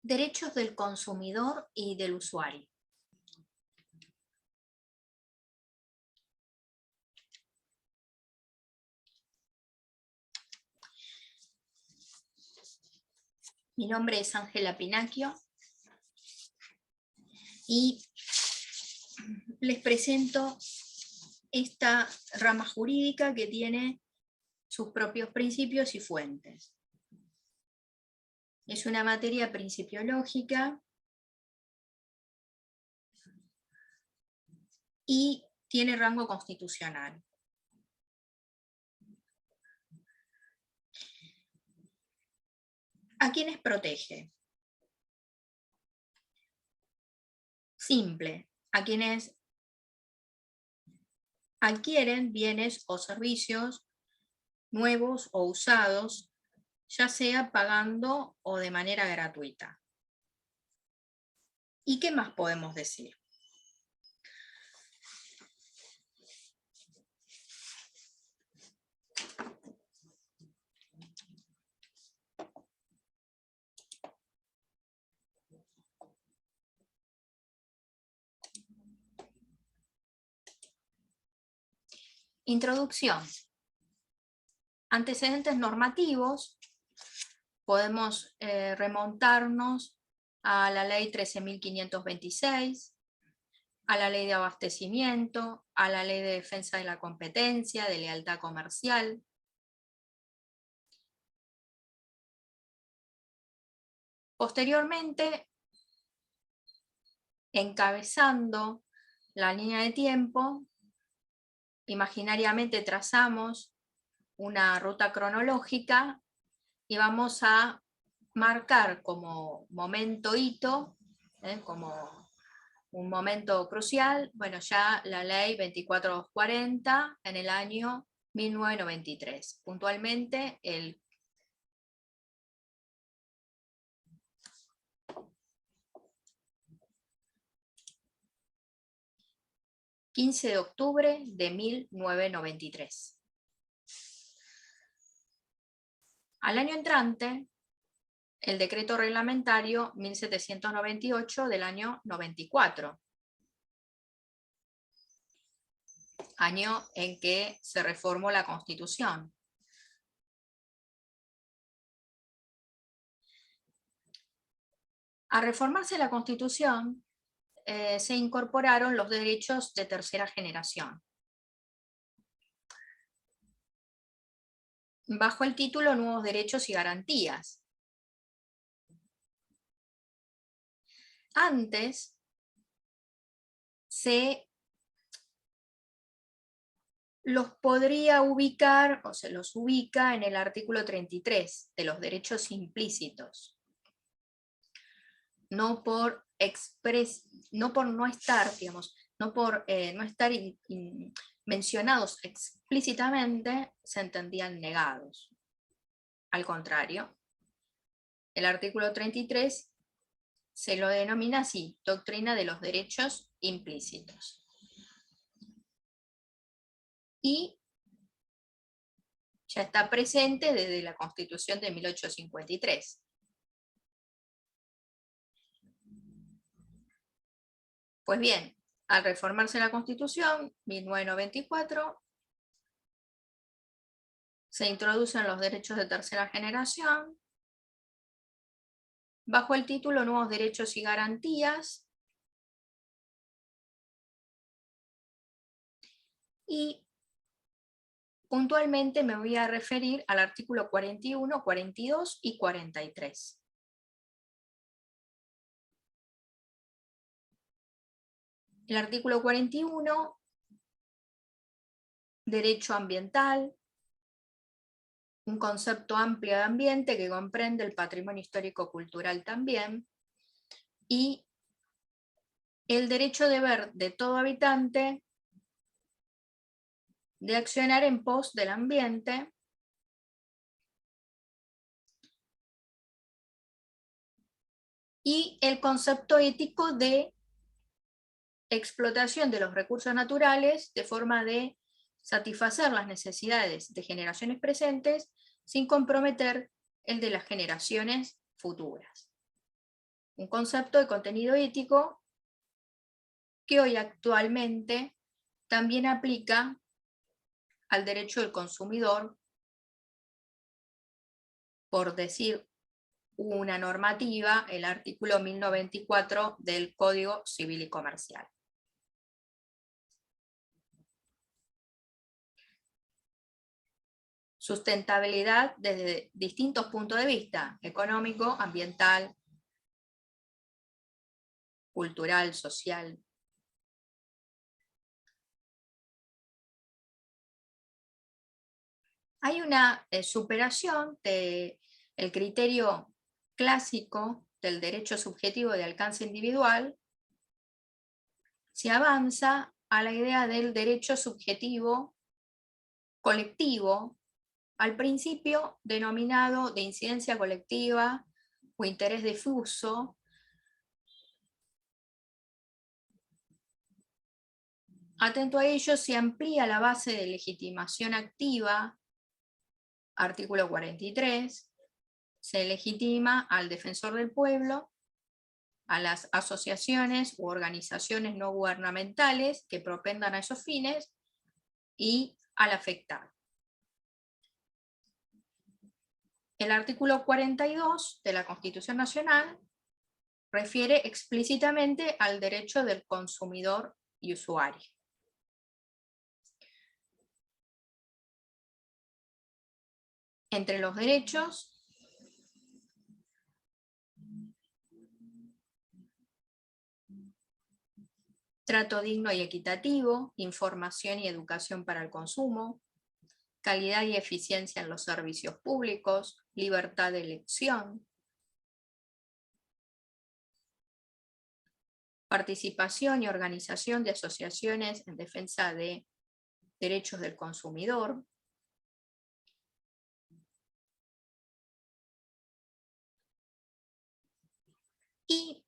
Derechos del consumidor y del usuario. Mi nombre es Ángela Pinacchio y les presento esta rama jurídica que tiene sus propios principios y fuentes. Es una materia principiológica y tiene rango constitucional. ¿A quiénes protege? Simple, a quienes adquieren bienes o servicios nuevos o usados, ya sea pagando o de manera gratuita. ¿Y qué más podemos decir? Introducción. Antecedentes normativos. Podemos remontarnos a la ley 13.526, a la ley de abastecimiento, a la ley de defensa de la competencia, de lealtad comercial. Posteriormente, encabezando la línea de tiempo, imaginariamente trazamos una ruta cronológica y vamos a marcar como momento hito, como un momento crucial, bueno, ya la ley 24240 en el año 1993, puntualmente el 15 de octubre de 1993. Al año entrante, el decreto reglamentario 1798 del año 94, año en que se reformó la Constitución. Al reformarse la Constitución, se incorporaron los derechos de tercera generación, bajo el título Nuevos Derechos y Garantías. Antes se los podría ubicar, o se los ubica en el artículo 33 de los derechos implícitos. No por no estar, digamos, no por no estar mencionados explícitamente, se entendían negados. Al contrario, el artículo 33 se lo denomina así, doctrina de los derechos implícitos. Y ya está presente desde la Constitución de 1853. Pues bien, al reformarse la Constitución, 1994, se introducen los derechos de tercera generación, bajo el título Nuevos Derechos y Garantías, y puntualmente me voy a referir al artículo 41, 42 y 43. El artículo 41, derecho ambiental, un concepto amplio de ambiente que comprende el patrimonio histórico-cultural también, y el derecho deber de todo habitante de accionar en pos del ambiente, y el concepto ético de explotación de los recursos naturales de forma de satisfacer las necesidades de generaciones presentes sin comprometer el de las generaciones futuras. un concepto de contenido ético que hoy actualmente también aplica al derecho del consumidor, por decir una normativa, el artículo 1094 del Código Civil y Comercial. Sustentabilidad desde distintos puntos de vista: económico, ambiental, cultural, social. Hay una superación del criterio clásico del derecho subjetivo de alcance individual. Se avanza a la idea del derecho subjetivo colectivo, al principio denominado de incidencia colectiva o interés difuso. Atento a ello, se amplía la base de legitimación activa, artículo 43, se legitima al defensor del pueblo, a las asociaciones u organizaciones no gubernamentales que propendan a esos fines y al afectado. El artículo 42 de la Constitución Nacional refiere explícitamente al derecho del consumidor y usuario. Entre los derechos trato digno y equitativo, información y educación para el consumo, calidad y eficiencia en los servicios públicos, libertad de elección, participación y organización de asociaciones en defensa de derechos del consumidor, y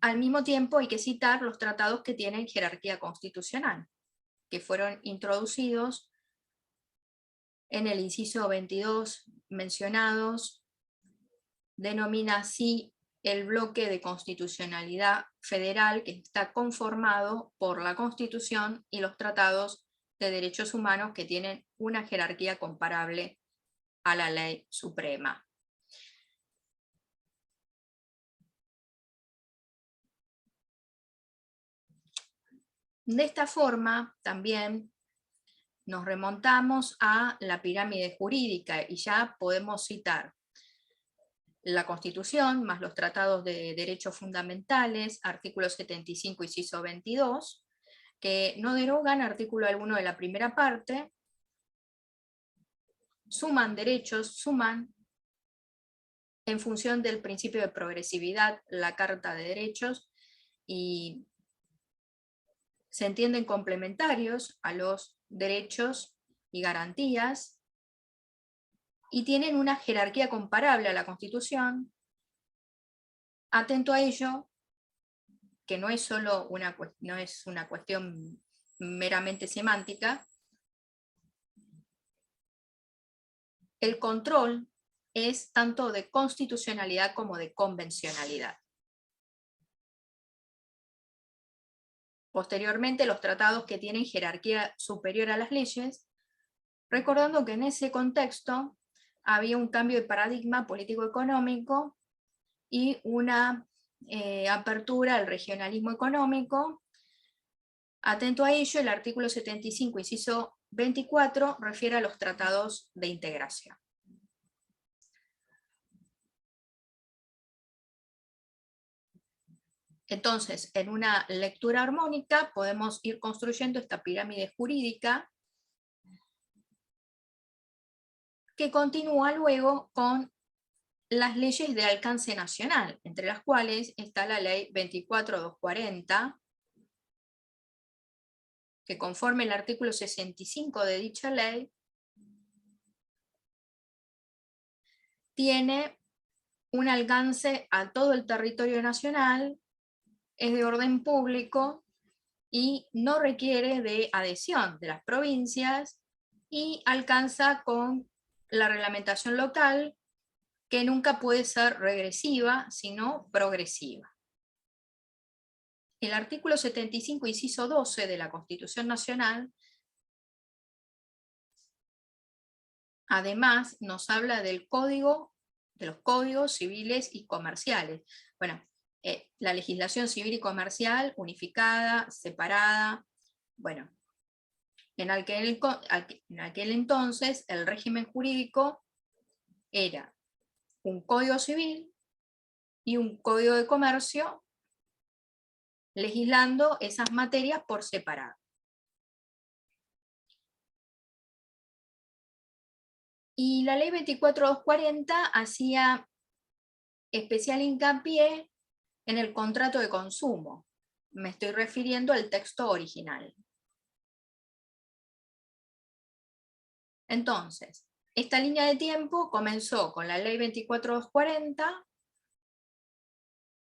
al mismo tiempo hay que citar los tratados que tienen jerarquía constitucional, que fueron introducidos en el inciso 22 mencionados. Denomina así el bloque de constitucionalidad federal, que está conformado por la Constitución y los tratados de derechos humanos, que tienen una jerarquía comparable a la ley suprema. De esta forma, también nos remontamos a la pirámide jurídica y ya podemos citar la Constitución, más los tratados de derechos fundamentales, artículo 75, inciso 22, que no derogan artículo alguno de la primera parte, suman derechos, suman en función del principio de progresividad la Carta de Derechos y se entienden complementarios a los derechos y garantías y tienen una jerarquía comparable a la Constitución. Atento a ello, que no es solo una cuestión meramente semántica, el control es tanto de constitucionalidad como de convencionalidad. Posteriormente, los tratados que tienen jerarquía superior a las leyes, recordando que en ese contexto había un cambio de paradigma político-económico y una apertura al regionalismo económico. Atento a ello, el artículo 75, inciso 24, refiere a los tratados de integración. Entonces, en una lectura armónica podemos ir construyendo esta pirámide jurídica que continúa luego con las leyes de alcance nacional, entre las cuales está la ley 24.240, que conforme el artículo 65 de dicha ley, tiene un alcance a todo el territorio nacional, es de orden público y no requiere de adhesión de las provincias y alcanza con la reglamentación local que nunca puede ser regresiva, sino progresiva. El artículo 75, inciso 12 de la Constitución Nacional, además nos habla del código, de los códigos civiles y comerciales. Bueno, la legislación civil y comercial unificada, separada. Bueno, en aquel entonces el régimen jurídico era un código civil y un código de comercio, legislando esas materias por separado. Y la ley 24240 hacía especial hincapié en el contrato de consumo. Me estoy refiriendo al texto original. Entonces, esta línea de tiempo comenzó con la ley 24240,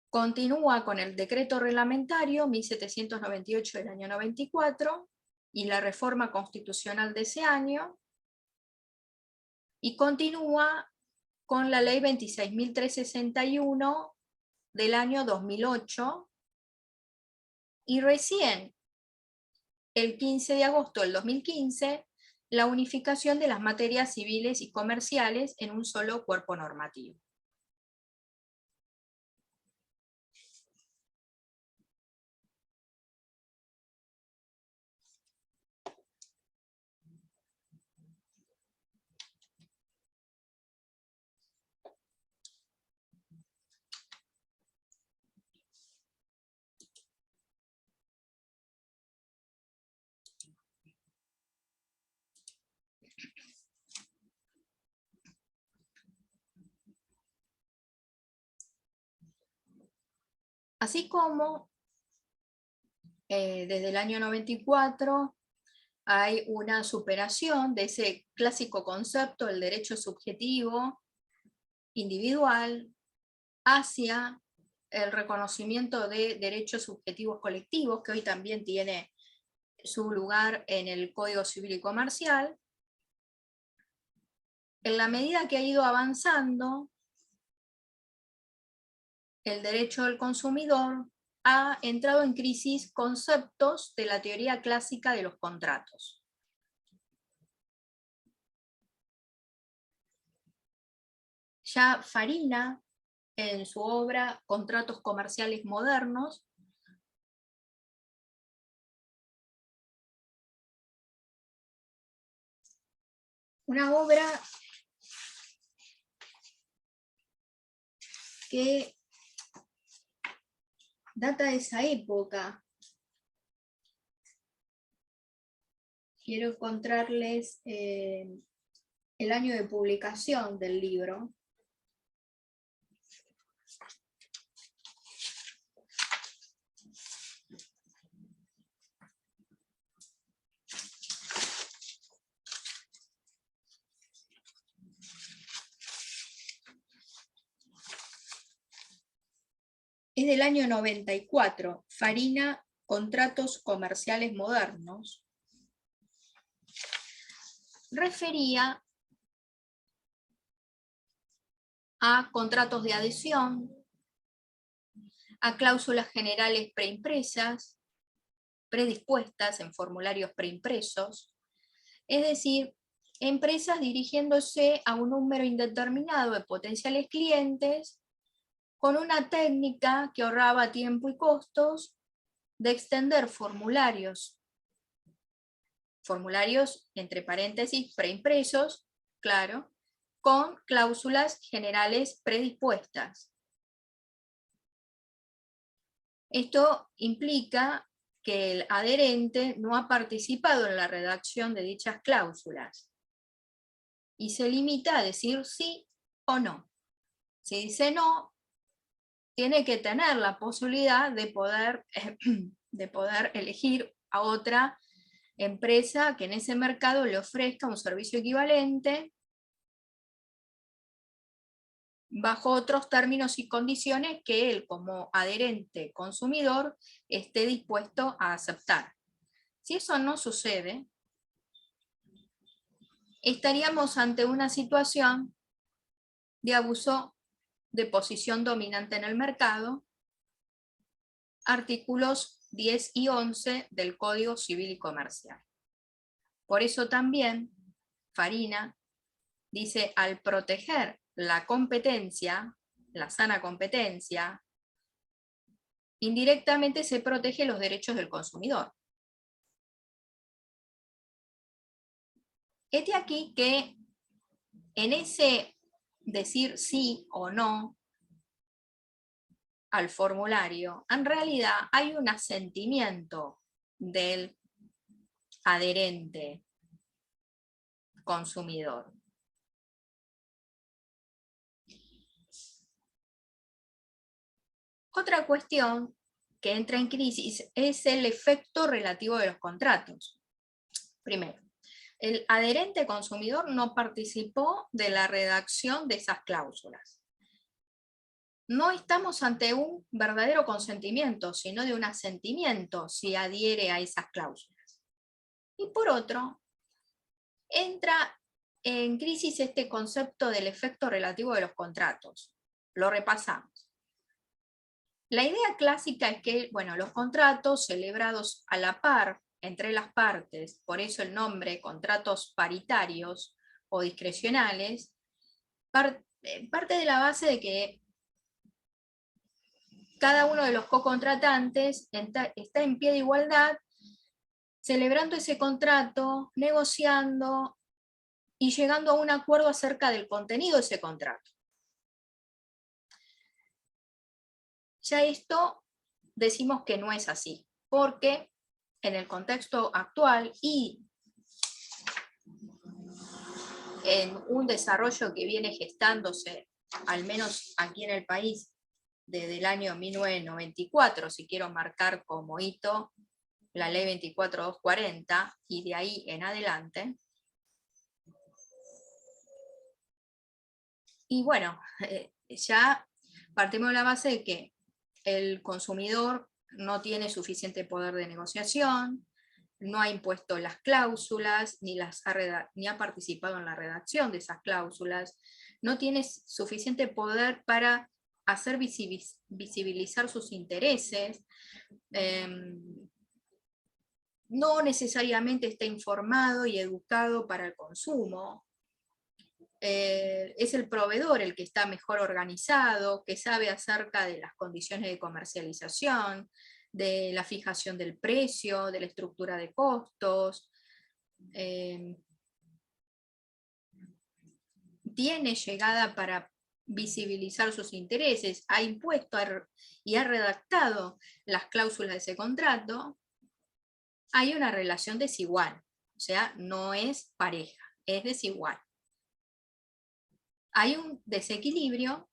continúa con el decreto reglamentario 1798 del año 94 y la reforma constitucional de ese año, y continúa con la ley 26.361 del año 2008, y recién, el 15 de agosto del 2015, la unificación de las materias civiles y comerciales en un solo cuerpo normativo. Así como desde el año 94 hay una superación de ese clásico concepto del derecho subjetivo individual hacia el reconocimiento de derechos subjetivos colectivos, que hoy también tiene su lugar en el Código Civil y Comercial. En la medida que ha ido avanzando el derecho del consumidor, ha entrado en crisis conceptos de la teoría clásica de los contratos. Ya Farina, en su obra Contratos Comerciales Modernos, una obra que data de esa época. Quiero encontrarles el año de publicación del libro. Es del año 94, Farina, Contratos Comerciales Modernos. Refería a contratos de adhesión, a cláusulas generales preimpresas, predispuestas en formularios preimpresos, es decir, empresas dirigiéndose a un número indeterminado de potenciales clientes con una técnica que ahorraba tiempo y costos de extender formularios entre paréntesis preimpresos, claro, con cláusulas generales predispuestas. Esto implica que el adherente no ha participado en la redacción de dichas cláusulas y se limita a decir sí o no. Si dice no, tiene que tener la posibilidad de poder elegir a otra empresa que en ese mercado le ofrezca un servicio equivalente bajo otros términos y condiciones que él, como adherente consumidor, esté dispuesto a aceptar. Si eso no sucede, estaríamos ante una situación de abuso de posición dominante en el mercado, artículos 10 y 11 del Código Civil y Comercial. Por eso también Farina dice, al proteger la competencia, la sana competencia, indirectamente se protege los derechos del consumidor. Este aquí que en ese decir sí o no al formulario, en realidad hay un asentimiento del adherente consumidor. Otra cuestión que entra en crisis es el efecto relativo de los contratos. Primero, el adherente consumidor no participó de la redacción de esas cláusulas. No estamos ante un verdadero consentimiento, sino de un asentimiento si adhiere a esas cláusulas. Y por otro, entra en crisis este concepto del efecto relativo de los contratos. Lo repasamos. La idea clásica es que, bueno, los contratos celebrados a la par entre las partes, por eso el nombre contratos paritarios o discrecionales, parte de la base de que cada uno de los co-contratantes está en pie de igualdad, celebrando ese contrato, negociando y llegando a un acuerdo acerca del contenido de ese contrato. Ya esto decimos que no es así, porque en el contexto actual y en un desarrollo que viene gestándose, al menos aquí en el país, desde el año 1994, si quiero marcar como hito la ley 24240, y de ahí en adelante. Y bueno, ya partimos de la base de que el consumidor no tiene suficiente poder de negociación, no ha impuesto las cláusulas, ni ha participado en la redacción de esas cláusulas, no tiene suficiente poder para hacer visibilizar sus intereses, no necesariamente está informado y educado para el consumo. Es el proveedor el que está mejor organizado, que sabe acerca de las condiciones de comercialización, de la fijación del precio, de la estructura de costos. Tiene llegada para visibilizar sus intereses, ha impuesto y ha redactado las cláusulas de ese contrato. Hay una relación desigual, o sea, no es pareja, es desigual. Hay un desequilibrio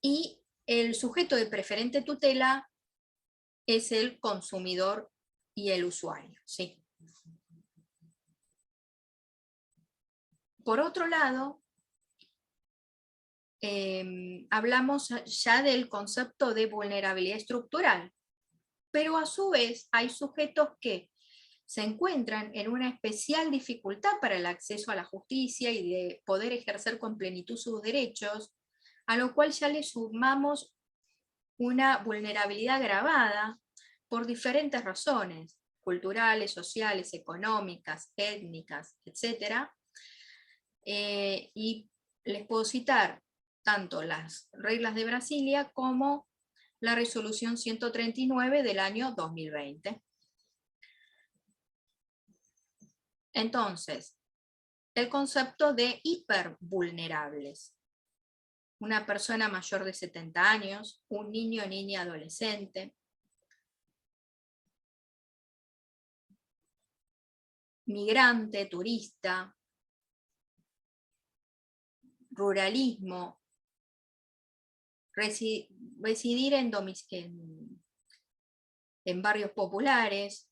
y el sujeto de preferente tutela es el consumidor y el usuario, ¿sí? Por otro lado, hablamos ya del concepto de vulnerabilidad estructural, pero a su vez hay sujetos que se encuentran en una especial dificultad para el acceso a la justicia y de poder ejercer con plenitud sus derechos, a lo cual ya le sumamos una vulnerabilidad agravada por diferentes razones, culturales, sociales, económicas, étnicas, etc. Y les puedo citar tanto las reglas de Brasilia como la resolución 139 del año 2020. Entonces, el concepto de hipervulnerables. Una persona mayor de 70 años, un niño o niña adolescente, migrante, turista, ruralismo, residir en barrios populares,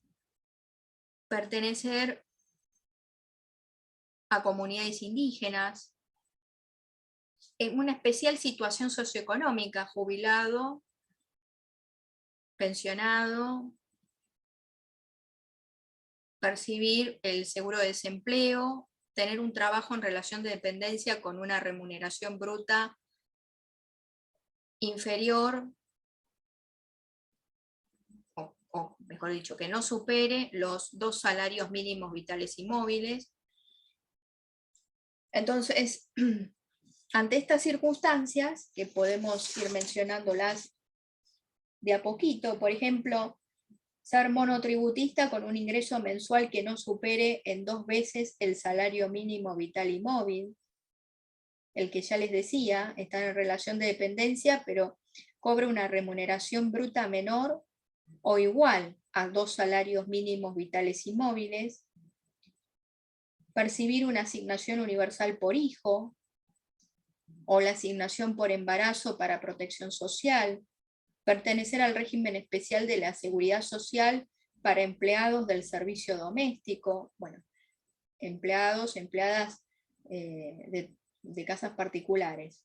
pertenecer a comunidades indígenas, en una especial situación socioeconómica, jubilado, pensionado, percibir el seguro de desempleo, tener un trabajo en relación de dependencia con una remuneración bruta inferior, o mejor dicho, que no supere los 2 salarios mínimos vitales y móviles. Entonces, ante estas circunstancias, que podemos ir mencionándolas de a poquito, por ejemplo, ser monotributista con un ingreso mensual que no supere en 2 veces el salario mínimo vital y móvil, el que ya les decía, está en relación de dependencia, pero cobra una remuneración bruta menor o igual a 2 salarios mínimos vitales y móviles, percibir una asignación universal por hijo, o la asignación por embarazo para protección social, pertenecer al régimen especial de la seguridad social para empleados del servicio doméstico, bueno, empleados, empleadas de casas particulares,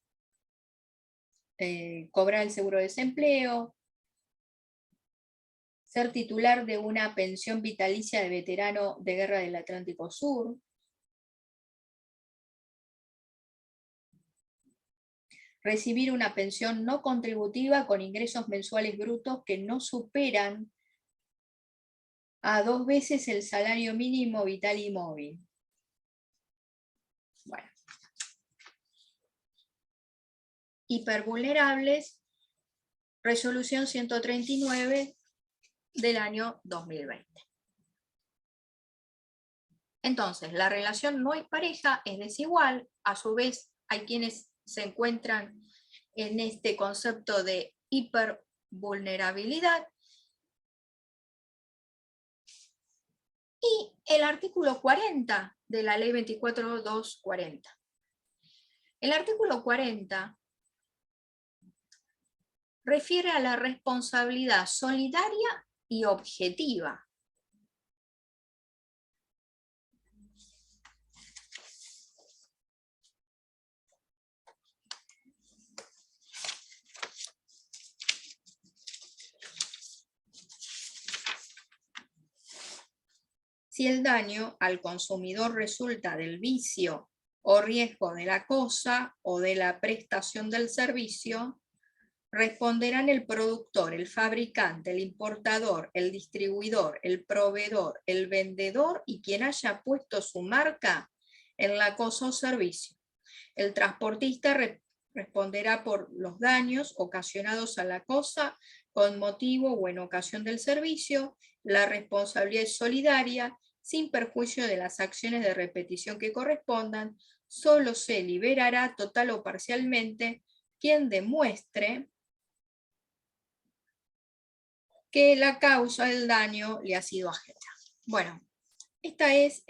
cobrar el seguro de desempleo, ser titular de una pensión vitalicia de veterano de guerra del Atlántico Sur, recibir una pensión no contributiva con ingresos mensuales brutos que no superan a 2 veces el salario mínimo vital y móvil. Bueno. Hipervulnerables, resolución 139 del año 2020. Entonces, la relación no es pareja, es desigual, a su vez hay quienes se encuentran en este concepto de hipervulnerabilidad. Y el artículo 40 de la ley 24.240. El artículo 40 refiere a la responsabilidad solidaria y objetiva. Si el daño al consumidor resulta del vicio o riesgo de la cosa o de la prestación del servicio, responderán el productor, el fabricante, el importador, el distribuidor, el proveedor, el vendedor y quien haya puesto su marca en la cosa o servicio. El transportista responderá por los daños ocasionados a la cosa con motivo o en ocasión del servicio. La responsabilidad es solidaria, sin perjuicio de las acciones de repetición que correspondan. Solo se liberará total o parcialmente quien demuestre que la causa del daño le ha sido ajena. Bueno, esta es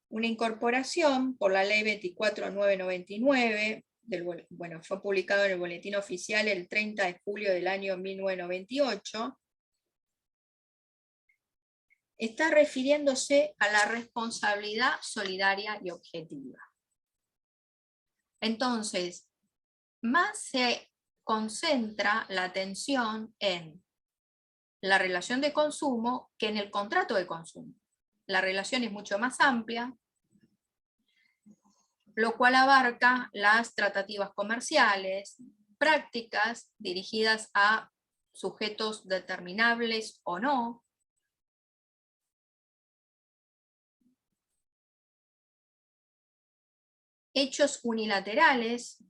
una incorporación por la ley 24.999, bueno, fue publicado en el Boletín Oficial el 30 de julio del año 1998, está refiriéndose a la responsabilidad solidaria y objetiva. Entonces, más se concentra la atención en la relación de consumo que en el contrato de consumo. La relación es mucho más amplia, lo cual abarca las tratativas comerciales, prácticas dirigidas a sujetos determinables o no, hechos unilaterales,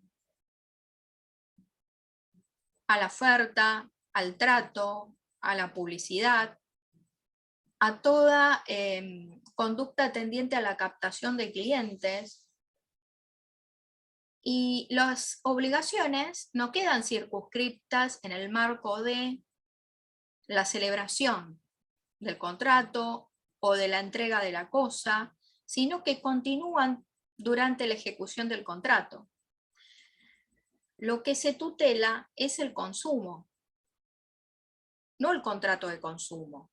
a la oferta, al trato, a la publicidad, a toda conducta tendiente a la captación de clientes. Y las obligaciones no quedan circunscriptas en el marco de la celebración del contrato o de la entrega de la cosa, sino que continúan durante la ejecución del contrato. Lo que se tutela es el consumo, no el contrato de consumo.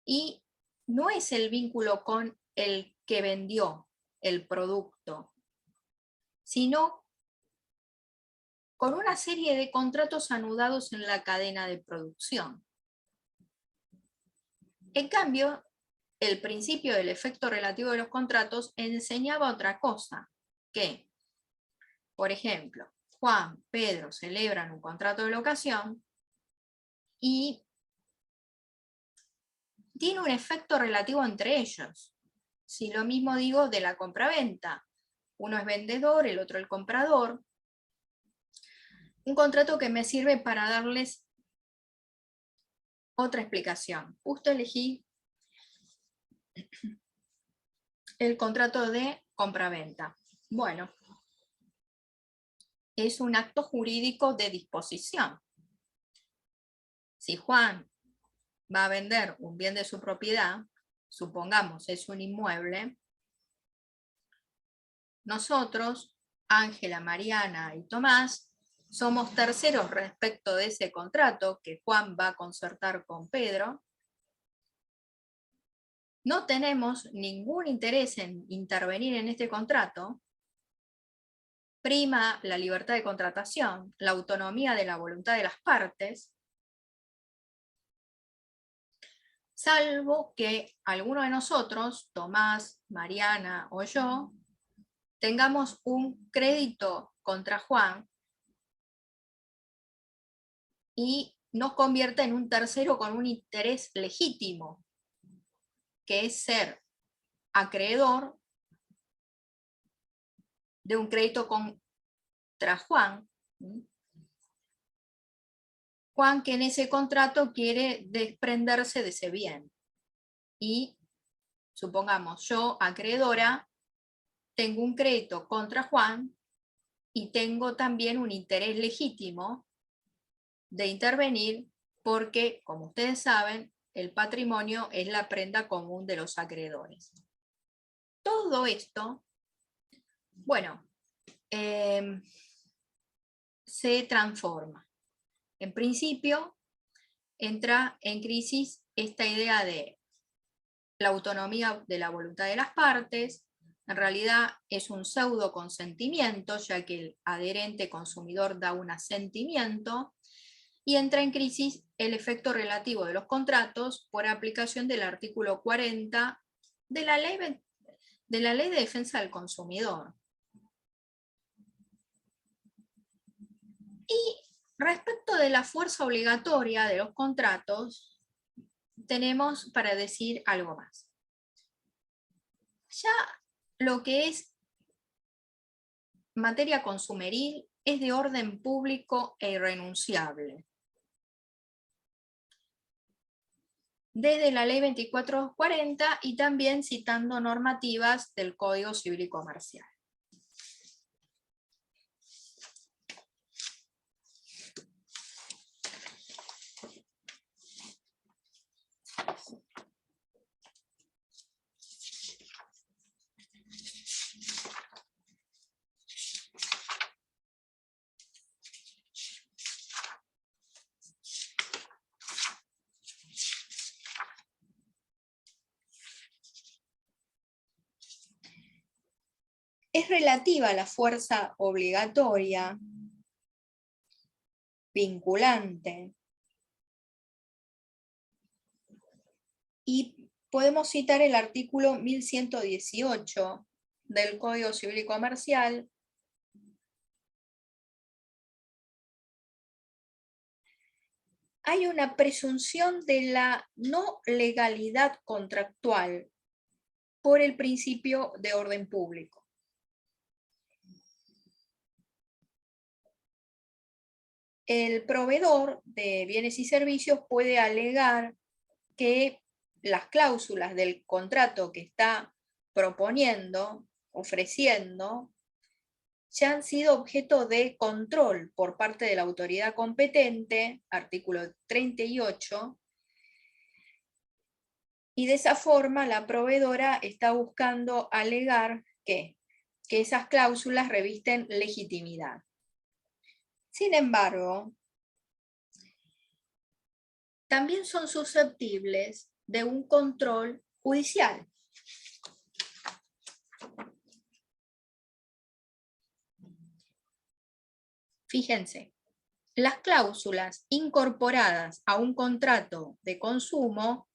Y no es el vínculo con el que vendió el producto, sino con una serie de contratos anudados en la cadena de producción. En cambio, el principio del efecto relativo de los contratos enseñaba otra cosa, que, por ejemplo, Juan, Pedro celebran un contrato de locación y tiene un efecto relativo entre ellos. Si lo mismo digo de la compraventa, uno es vendedor, el otro el comprador. Un contrato que me sirve para darles otra explicación. Justo elegí el contrato de compraventa. Bueno, es un acto jurídico de disposición. Si Juan va a vender un bien de su propiedad, supongamos es un inmueble, nosotros, Ángela, Mariana y Tomás, somos terceros respecto de ese contrato que Juan va a concertar con Pedro. No tenemos ningún interés en intervenir en este contrato. Prima la libertad de contratación, la autonomía de la voluntad de las partes, salvo que alguno de nosotros, Tomás, Mariana o yo, tengamos un crédito contra Juan y nos convierta en un tercero con un interés legítimo, que es ser acreedor de un crédito contra Juan. Juan, que en ese contrato quiere desprenderse de ese bien. Y, supongamos, yo, acreedora, tengo un crédito contra Juan y tengo también un interés legítimo de intervenir porque, como ustedes saben, el patrimonio es la prenda común de los acreedores. Todo esto, bueno, se transforma. En principio, entra en crisis esta idea de la autonomía de la voluntad de las partes. En realidad es un pseudo consentimiento, ya que el adherente consumidor da un asentimiento, y entra en crisis el efecto relativo de los contratos por aplicación del artículo 40 de la Ley de Defensa del Consumidor. Y respecto de la fuerza obligatoria de los contratos, tenemos para decir algo más. Ya lo que es materia consumeril es de orden público e irrenunciable. Desde la Ley 2440 y también citando normativas del Código Civil y Comercial. Es relativa a la fuerza obligatoria, vinculante, y podemos citar el artículo 1118 del Código Civil y Comercial, hay una presunción de la no legalidad contractual por el principio de orden público. El proveedor de bienes y servicios puede alegar que las cláusulas del contrato que está proponiendo, ofreciendo, ya han sido objeto de control por parte de la autoridad competente, artículo 38, y de esa forma la proveedora está buscando alegar que esas cláusulas revisten legitimidad. Sin embargo, también son susceptibles de un control judicial. Fíjense, las cláusulas incorporadas a un contrato de consumo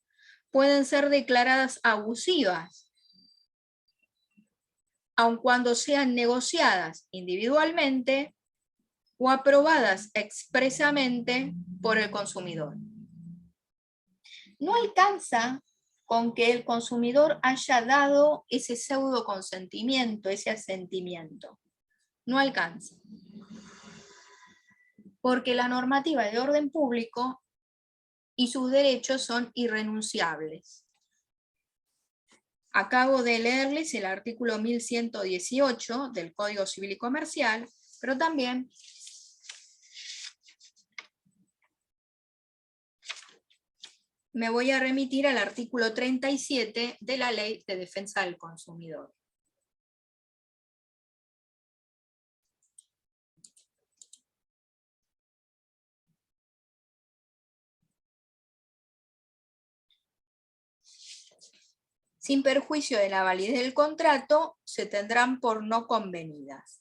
pueden ser declaradas abusivas, aun cuando sean negociadas individualmente o aprobadas expresamente por el consumidor. No alcanza con que el consumidor haya dado ese pseudo consentimiento, ese asentimiento. No alcanza. Porque la normativa de orden público y sus derechos son irrenunciables. Acabo de leerles el artículo 1118 del Código Civil y Comercial, pero también me voy a remitir al artículo 37 de la Ley de Defensa del Consumidor. Sin perjuicio de la validez del contrato, se tendrán por no convenidas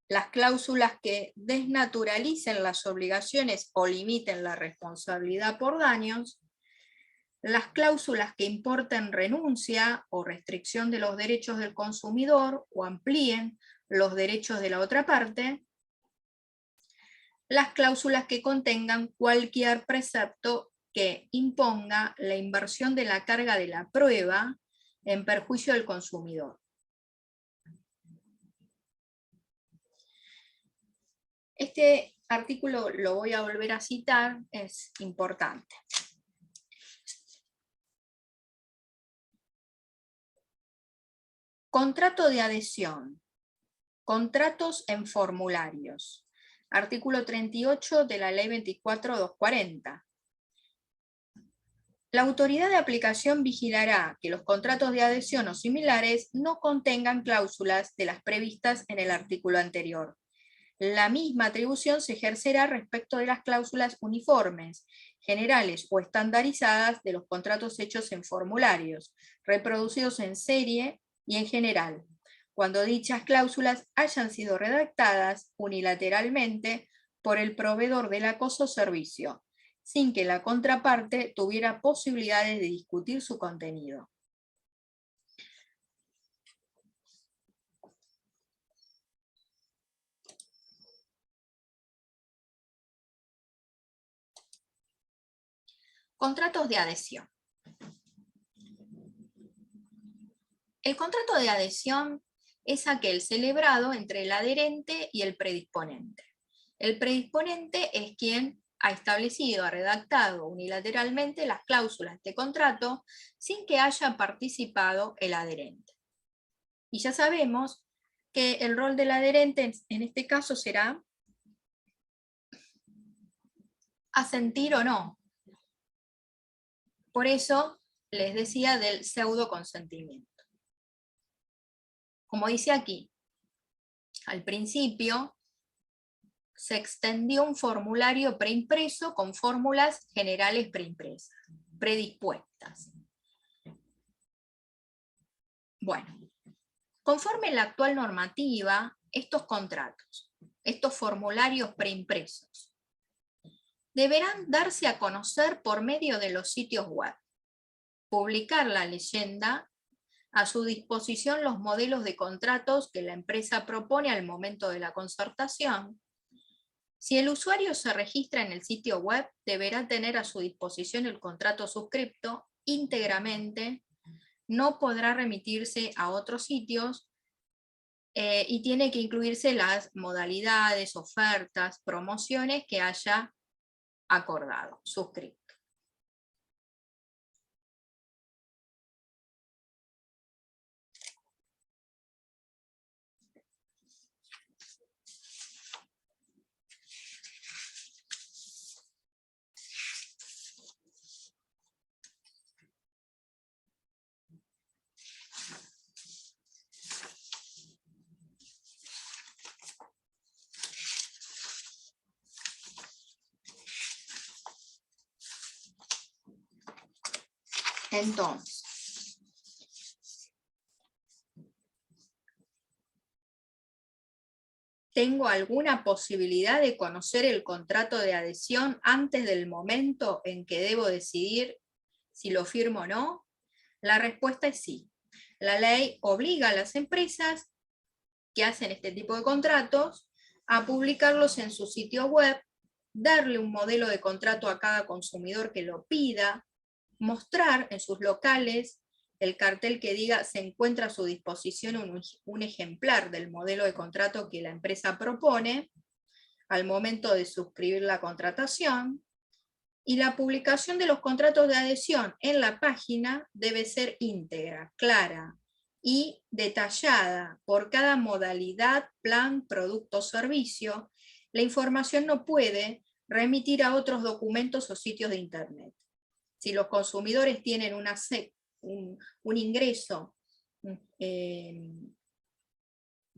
las cláusulas que desnaturalicen las obligaciones o limiten la responsabilidad por daños, las cláusulas que importen renuncia o restricción de los derechos del consumidor o amplíen los derechos de la otra parte, las cláusulas que contengan cualquier precepto que imponga la inversión de la carga de la prueba en perjuicio del consumidor. Este artículo lo voy a volver a citar, es importante. Contrato de adhesión. Contratos en formularios. Artículo 38 de la Ley 24.240. La autoridad de aplicación vigilará que los contratos de adhesión o similares no contengan cláusulas de las previstas en el artículo anterior. La misma atribución se ejercerá respecto de las cláusulas uniformes, generales o estandarizadas de los contratos hechos en formularios, reproducidos en serie y en general, cuando dichas cláusulas hayan sido redactadas unilateralmente por el proveedor del acoso o servicio, sin que la contraparte tuviera posibilidades de discutir su contenido. Contratos de adhesión. El contrato de adhesión es aquel celebrado entre el adherente y el predisponente. El predisponente es quien ha establecido, ha redactado unilateralmente las cláusulas de contrato sin que haya participado el adherente. Y ya sabemos que el rol del adherente en este caso será asentir o no. Por eso les decía del pseudo consentimiento. Como dice aquí, al principio se extendió un formulario preimpreso con fórmulas generales preimpresas, predispuestas. Bueno, conforme la actual normativa, estos contratos, estos formularios preimpresos, deberán darse a conocer por medio de los sitios web, publicar la leyenda, a su disposición los modelos de contratos que la empresa propone al momento de la concertación. Si el usuario se registra en el sitio web, deberá tener a su disposición el contrato suscripto íntegramente, no podrá remitirse a otros sitios y tiene que incluirse las modalidades, ofertas, promociones que haya acordado, suscrito. Entonces, ¿tengo alguna posibilidad de conocer el contrato de adhesión antes del momento en que debo decidir si lo firmo o no? La respuesta es sí. La ley obliga a las empresas que hacen este tipo de contratos a publicarlos en su sitio web, darle un modelo de contrato a cada consumidor que lo pida, mostrar en sus locales el cartel que diga se encuentra a su disposición un ejemplar del modelo de contrato que la empresa propone al momento de suscribir la contratación, y la publicación de los contratos de adhesión en la página debe ser íntegra, clara y detallada por cada modalidad, plan, producto o servicio. La información no puede remitir a otros documentos o sitios de Internet. Si los consumidores tienen un ingreso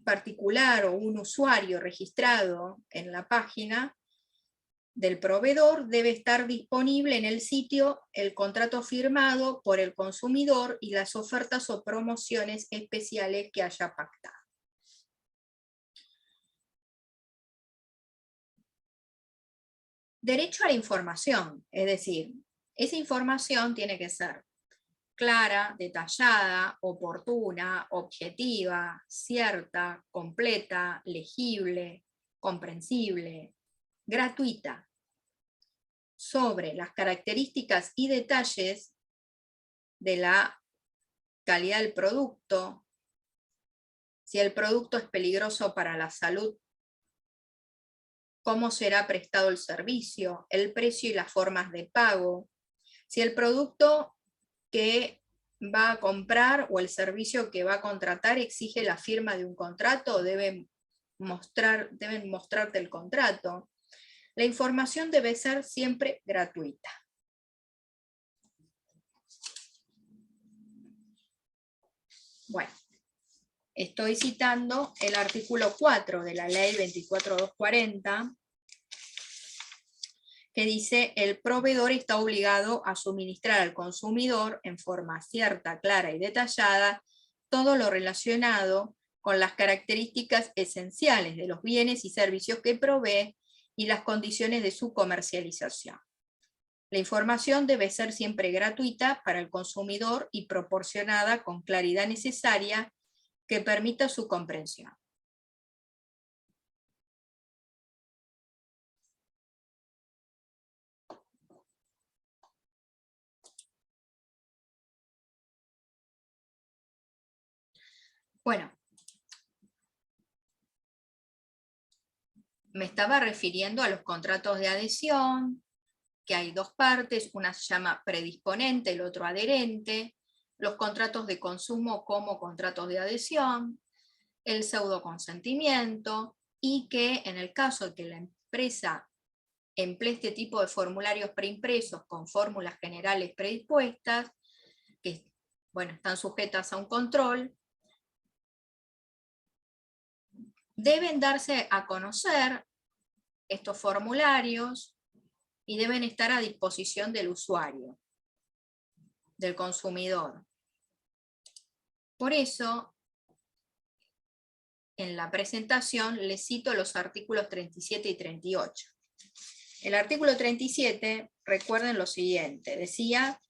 particular o un usuario registrado en la página del proveedor, debe estar disponible en el sitio el contrato firmado por el consumidor y las ofertas o promociones especiales que haya pactado. Derecho a la información, es decir, esa información tiene que ser clara, detallada, oportuna, objetiva, cierta, completa, legible, comprensible, gratuita, sobre las características y detalles de la calidad del producto, si el producto es peligroso para la salud, cómo será prestado el servicio, el precio y las formas de pago, si el producto que va a comprar o el servicio que va a contratar exige la firma de un contrato, deben mostrarte el contrato. La información debe ser siempre gratuita. Bueno, estoy citando el artículo 4 de la ley 24240, que dice: el proveedor está obligado a suministrar al consumidor en forma cierta, clara y detallada todo lo relacionado con las características esenciales de los bienes y servicios que provee y las condiciones de su comercialización. La información debe ser siempre gratuita para el consumidor y proporcionada con claridad necesaria que permita su comprensión. Bueno, me estaba refiriendo a los contratos de adhesión, que hay dos partes, una se llama predisponente, el otro adherente, los contratos de consumo como contratos de adhesión, el pseudoconsentimiento, y que en el caso de que la empresa emplee este tipo de formularios preimpresos con fórmulas generales predispuestas, que bueno, están sujetas a un control, deben darse a conocer estos formularios y deben estar a disposición del usuario, del consumidor. Por eso, en la presentación les cito los artículos 37 y 38. El artículo 37, recuerden lo siguiente, decía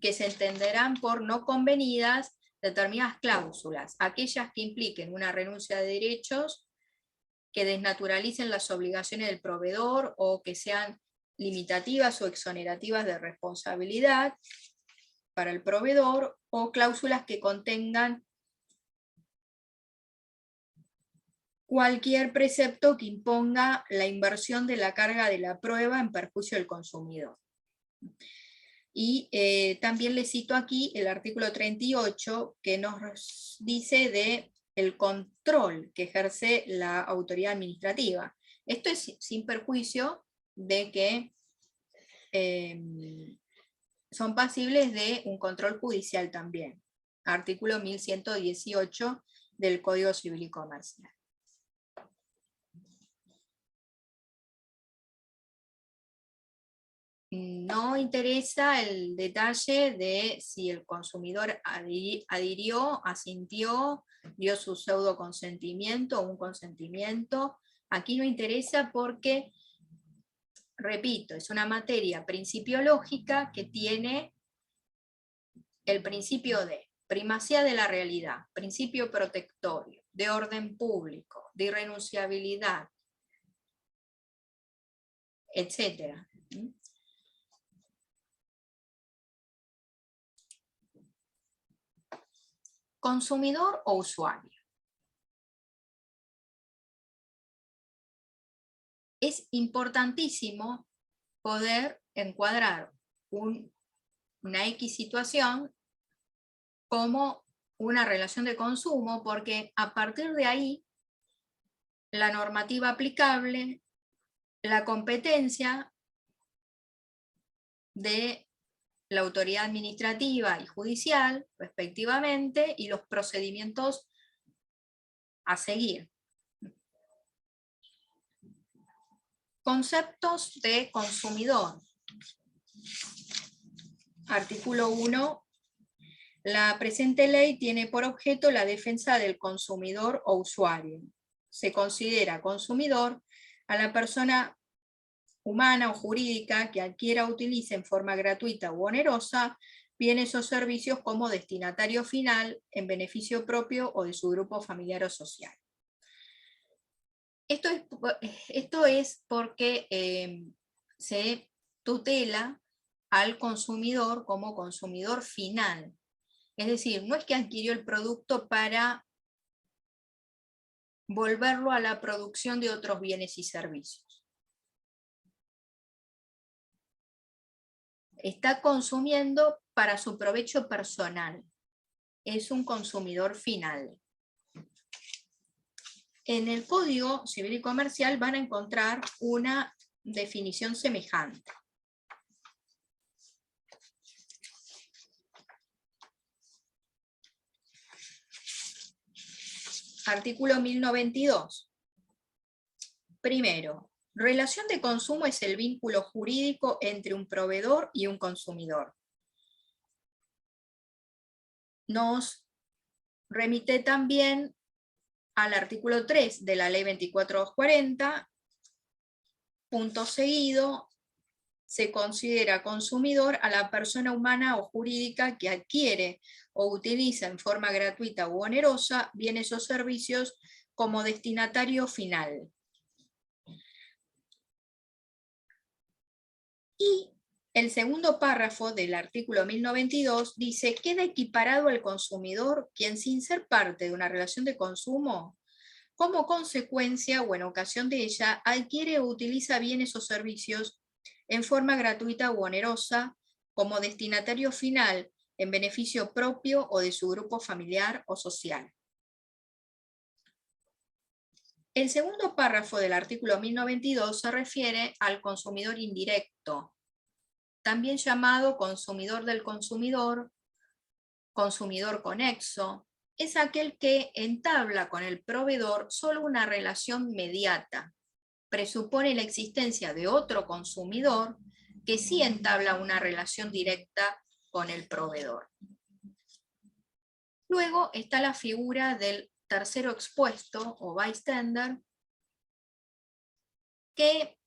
que se entenderán por no convenidas determinadas cláusulas, aquellas que impliquen una renuncia de derechos, que desnaturalicen las obligaciones del proveedor o que sean limitativas o exonerativas de responsabilidad para el proveedor, o cláusulas que contengan cualquier precepto que imponga la inversión de la carga de la prueba en perjuicio del consumidor. Y también le cito aquí el artículo 38, que nos dice de el control que ejerce la autoridad administrativa. Esto es sin perjuicio de que son pasibles de un control judicial también. Artículo 1118 del Código Civil y Comercial. No interesa el detalle de si el consumidor adhirió, asintió, dio su pseudo consentimiento o un consentimiento. Aquí no interesa porque, repito, es una materia principiológica que tiene el principio de primacía de la realidad, principio protectorio, de orden público, de irrenunciabilidad, etc. Consumidor o usuario. Es importantísimo poder encuadrar una X situación como una relación de consumo, porque a partir de ahí la normativa aplicable, la competencia de la autoridad administrativa y judicial, respectivamente, y los procedimientos a seguir. Conceptos de consumidor. Artículo 1. La presente ley tiene por objeto la defensa del consumidor o usuario. Se considera consumidor a la persona humana o jurídica que adquiera o utilice en forma gratuita u onerosa bienes o servicios como destinatario final en beneficio propio o de su grupo familiar o social. Esto es porque se tutela al consumidor como consumidor final. Es decir, no es que adquirió el producto para volverlo a la producción de otros bienes y servicios. Está consumiendo para su provecho personal. Es un consumidor final. En el Código Civil y Comercial van a encontrar una definición semejante. Artículo 1092. Primero, relación de consumo es el vínculo jurídico entre un proveedor y un consumidor. Nos remite también al artículo 3 de la Ley 2440, punto seguido, se considera consumidor a la persona humana o jurídica que adquiere o utiliza en forma gratuita u onerosa bienes o servicios como destinatario final. Y el segundo párrafo del artículo 1092 dice: queda equiparado al consumidor quien, sin ser parte de una relación de consumo, como consecuencia o en ocasión de ella, adquiere o utiliza bienes o servicios en forma gratuita u onerosa como destinatario final en beneficio propio o de su grupo familiar o social. El segundo párrafo del artículo 1092 se refiere al consumidor indirecto, también llamado consumidor del consumidor, consumidor conexo. Es aquel que entabla con el proveedor solo una relación mediata. Presupone la existencia de otro consumidor que sí entabla una relación directa con el proveedor. Luego está la figura del tercero expuesto o bystander, que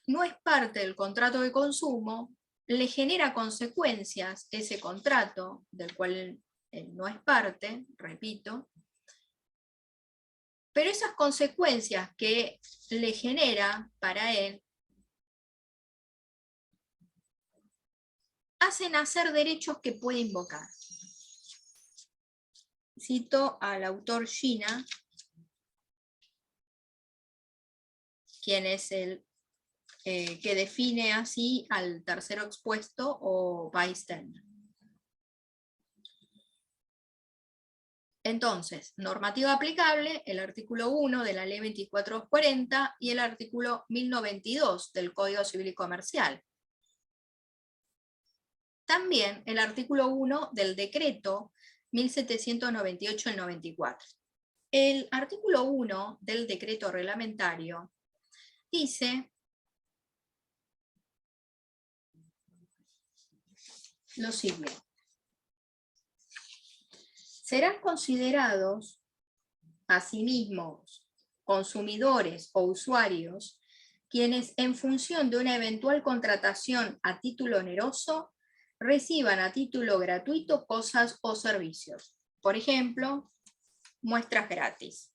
no es parte del contrato de consumo, le genera consecuencias ese contrato del cual él no es parte, repito, pero esas consecuencias que le genera para él hacen nacer derechos que puede invocar. Cito al autor Gina, quien es el que define así al tercero expuesto o bystander. Entonces, normativa aplicable, el artículo 1 de la Ley 2440 y el artículo 1092 del Código Civil y Comercial. También el artículo 1 del decreto 1798/94. El artículo 1 del decreto reglamentario dice lo siguiente: serán considerados asimismo consumidores o usuarios quienes, en función de una eventual contratación a título oneroso, reciban a título gratuito cosas o servicios. Por ejemplo, muestras gratis.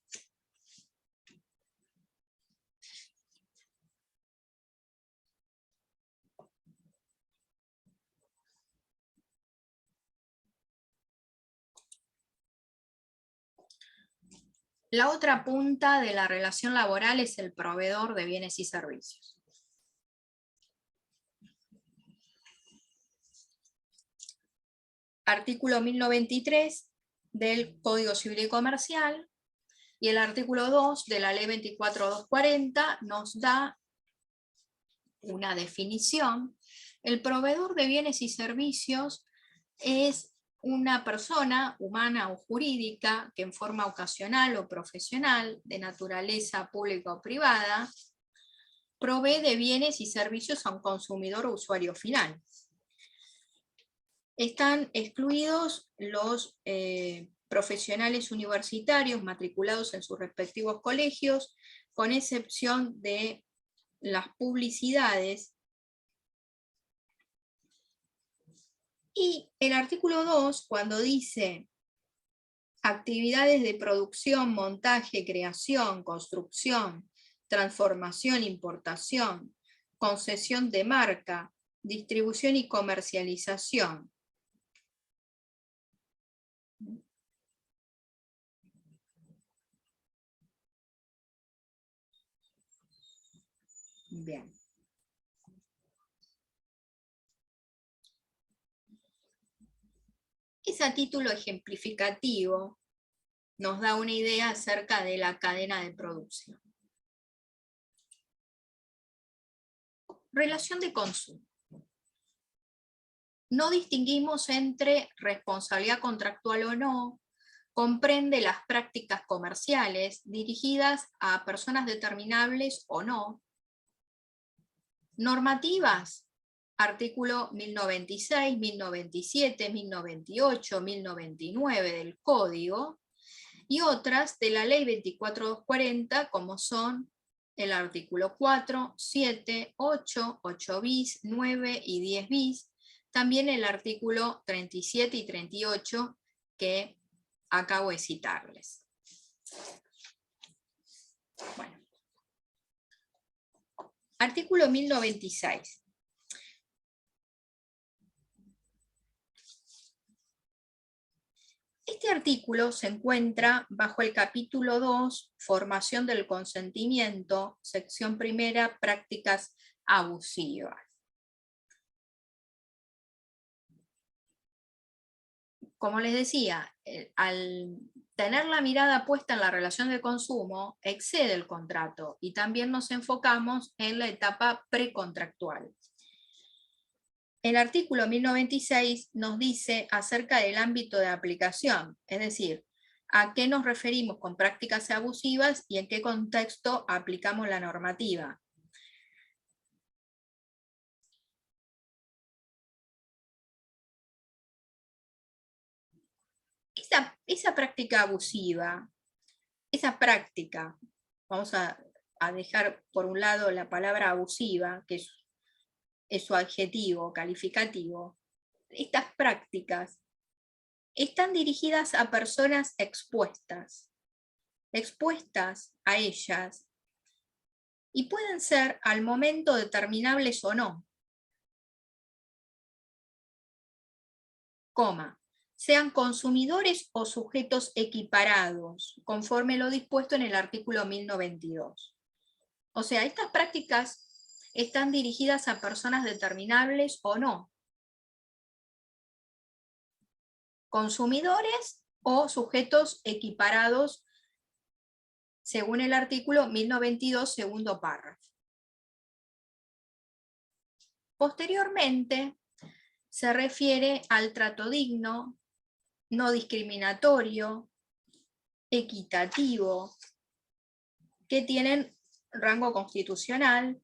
La otra punta de la relación laboral es el proveedor de bienes y servicios. Artículo 1093 del Código Civil y Comercial y el artículo 2 de la Ley 24.240 nos da una definición. El proveedor de bienes y servicios es una persona humana o jurídica que en forma ocasional o profesional, de naturaleza pública o privada, provee de bienes y servicios a un consumidor o usuario final. Están excluidos los profesionales universitarios matriculados en sus respectivos colegios, con excepción de las publicidades. Y el artículo 2, cuando dice actividades de producción, montaje, creación, construcción, transformación, importación, concesión de marca, distribución y comercialización. Bien. Es a título ejemplificativo, nos da una idea acerca de la cadena de producción. Relación de consumo. No distinguimos entre responsabilidad contractual o no, comprende las prácticas comerciales dirigidas a personas determinables o no. Normativas, artículo 1096, 1097, 1098, 1099 del Código, y otras de la Ley 24.240, como son el artículo 4, 7, 8, 8 bis, 9 y 10 bis, también el artículo 37 y 38 que acabo de citarles. Bueno. Artículo 1096. Este artículo se encuentra bajo el capítulo 2, Formación del consentimiento, sección primera, prácticas abusivas. Como les decía, al tener la mirada puesta en la relación de consumo, excede el contrato y también nos enfocamos en la etapa precontractual. El artículo 1096 nos dice acerca del ámbito de aplicación, es decir, a qué nos referimos con prácticas abusivas y en qué contexto aplicamos la normativa. Esa práctica abusiva, esa práctica, vamos a dejar por un lado la palabra abusiva, que es su adjetivo calificativo. Estas prácticas están dirigidas a personas expuestas a ellas, y pueden ser al momento determinables o no. Sean consumidores o sujetos equiparados, conforme lo dispuesto en el artículo 1092. O sea, estas prácticas están dirigidas a personas determinables o no. Consumidores o sujetos equiparados según el artículo 1092, segundo párrafo. Posteriormente, se refiere al trato digno, no discriminatorio, equitativo, que tienen rango constitucional,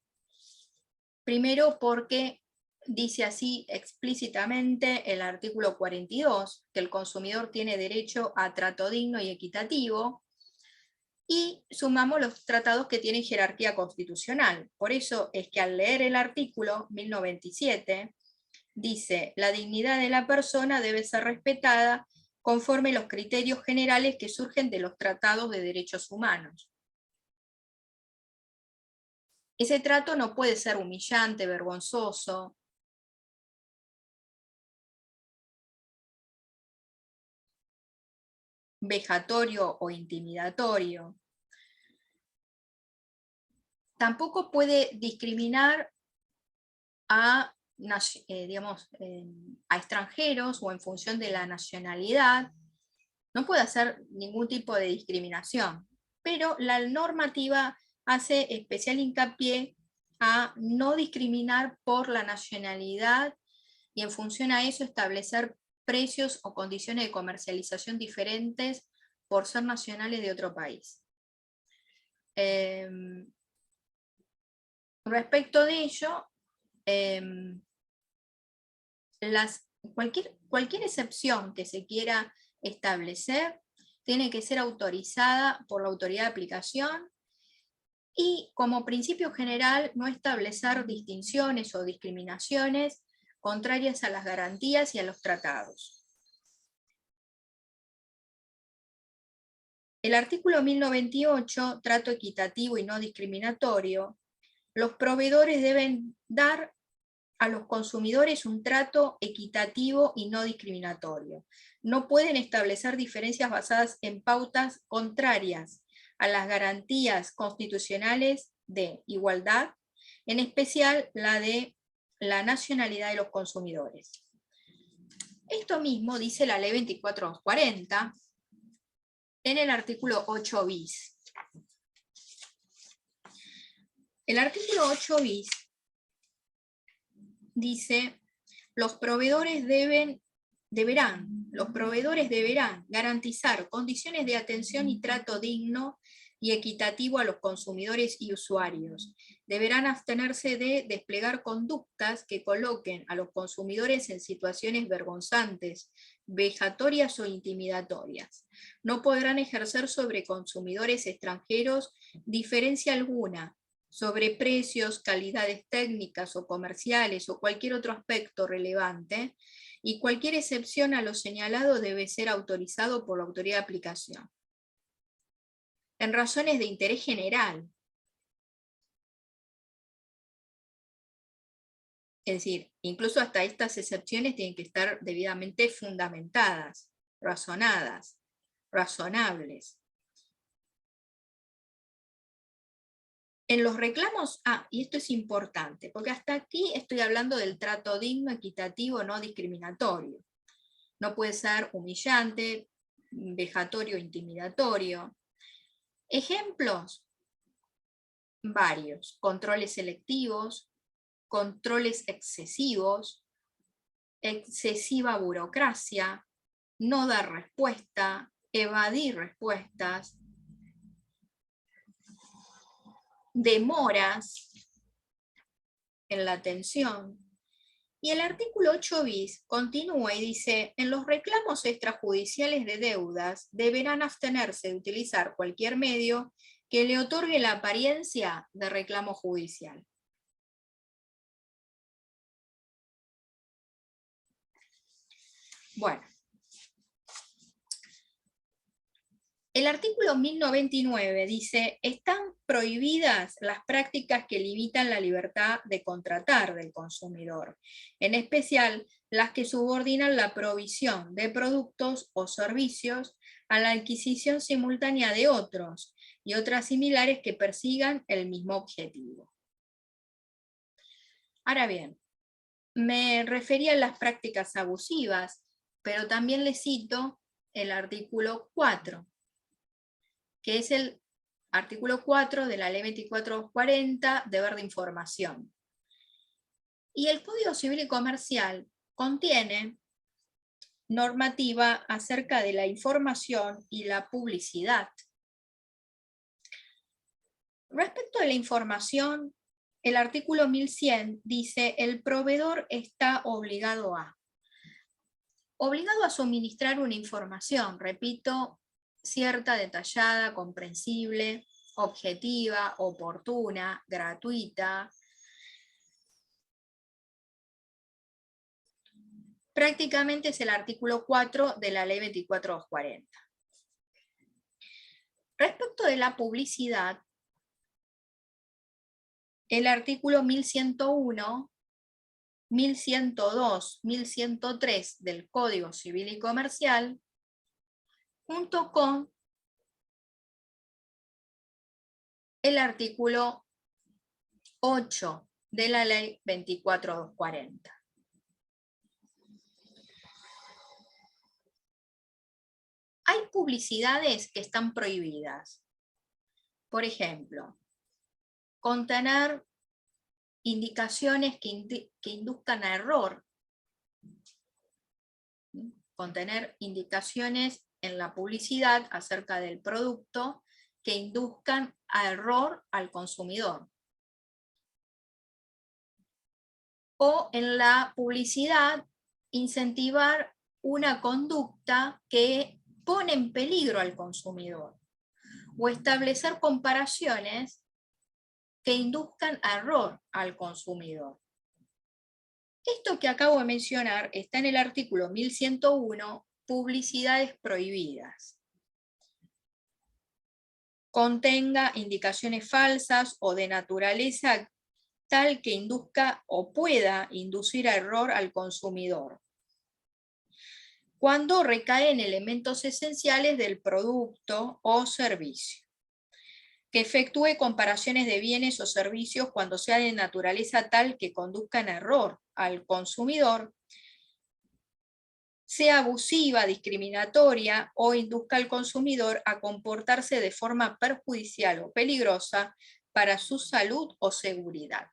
primero porque dice así explícitamente el artículo 42, que el consumidor tiene derecho a trato digno y equitativo, y sumamos los tratados que tienen jerarquía constitucional. Por eso es que al leer el artículo 1097, dice, la dignidad de la persona debe ser respetada conforme los criterios generales que surgen de los tratados de derechos humanos. Ese trato no puede ser humillante, vergonzoso, vejatorio o intimidatorio. Tampoco puede discriminar a, a extranjeros o en función de la nacionalidad. No puede hacer ningún tipo de discriminación, pero la normativa hace especial hincapié a no discriminar por la nacionalidad y en función a eso establecer precios o condiciones de comercialización diferentes por ser nacionales de otro país. Respecto de ello, cualquier excepción que se quiera establecer tiene que ser autorizada por la autoridad de aplicación y como principio general no establecer distinciones o discriminaciones contrarias a las garantías y a los tratados. El artículo 1098, trato equitativo y no discriminatorio, los proveedores deben dar a los consumidores un trato equitativo y no discriminatorio. No pueden establecer diferencias basadas en pautas contrarias a las garantías constitucionales de igualdad, en especial la de la nacionalidad de los consumidores. Esto mismo dice la Ley 2440 en el artículo 8 bis. El artículo 8 bis dice, los proveedores deberán garantizar condiciones de atención y trato digno y equitativo a los consumidores y usuarios. Deberán abstenerse de desplegar conductas que coloquen a los consumidores en situaciones vergonzantes, vejatorias o intimidatorias. No podrán ejercer sobre consumidores extranjeros diferencia alguna sobre precios, calidades técnicas o comerciales o cualquier otro aspecto relevante, y cualquier excepción a lo señalado debe ser autorizado por la autoridad de aplicación. En razones de interés general. Es decir, incluso hasta estas excepciones tienen que estar debidamente fundamentadas, razonadas, razonables. En los reclamos, y esto es importante, porque hasta aquí estoy hablando del trato digno, equitativo, no discriminatorio. No puede ser humillante, vejatorio, intimidatorio. Ejemplos, varios. Controles selectivos, controles excesivos, excesiva burocracia, no dar respuesta, evadir respuestas, demoras en la atención. Y el artículo 8 bis continúa y dice, en los reclamos extrajudiciales de deudas deberán abstenerse de utilizar cualquier medio que le otorgue la apariencia de reclamo judicial. Bueno. El artículo 1099 dice, están prohibidas las prácticas que limitan la libertad de contratar del consumidor, en especial las que subordinan la provisión de productos o servicios a la adquisición simultánea de otros y otras similares que persigan el mismo objetivo. Ahora bien, me refería a las prácticas abusivas, pero también les cito el artículo 4, que es el artículo 4 de la Ley 2440, deber de información. Y el Código Civil y Comercial contiene normativa acerca de la información y la publicidad. Respecto a la información, el artículo 1100 dice, el proveedor está obligado a suministrar una información, repito, cierta, detallada, comprensible, objetiva, oportuna, gratuita, prácticamente es el artículo 4 de la ley 24.240. Respecto de la publicidad, el artículo 1101, 1102, 1103 del Código Civil y Comercial, junto con el artículo 8 de la ley 24.240. Hay publicidades que están prohibidas. Por ejemplo, contener indicaciones que induzcan a error. Contener indicaciones en la publicidad acerca del producto que induzcan a error al consumidor. O en la publicidad, incentivar una conducta que pone en peligro al consumidor. O establecer comparaciones que induzcan a error al consumidor. Esto que acabo de mencionar está en el artículo 1101, publicidades prohibidas. Contenga indicaciones falsas o de naturaleza tal que induzca o pueda inducir a error al consumidor. Cuando recae en elementos esenciales del producto o servicio. Que efectúe comparaciones de bienes o servicios cuando sea de naturaleza tal que conduzcan a error al consumidor, sea abusiva, discriminatoria o induzca al consumidor a comportarse de forma perjudicial o peligrosa para su salud o seguridad.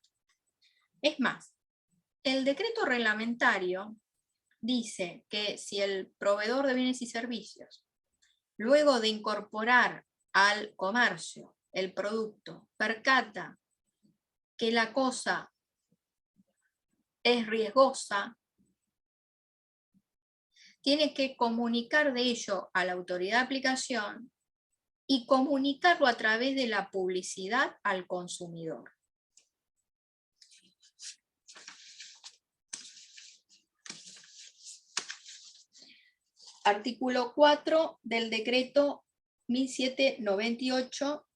Es más, el decreto reglamentario dice que si el proveedor de bienes y servicios, luego de incorporar al comercio el producto, percata que la cosa es riesgosa, tiene que comunicar de ello a la autoridad de aplicación y comunicarlo a través de la publicidad al consumidor. Artículo 4 del decreto 1798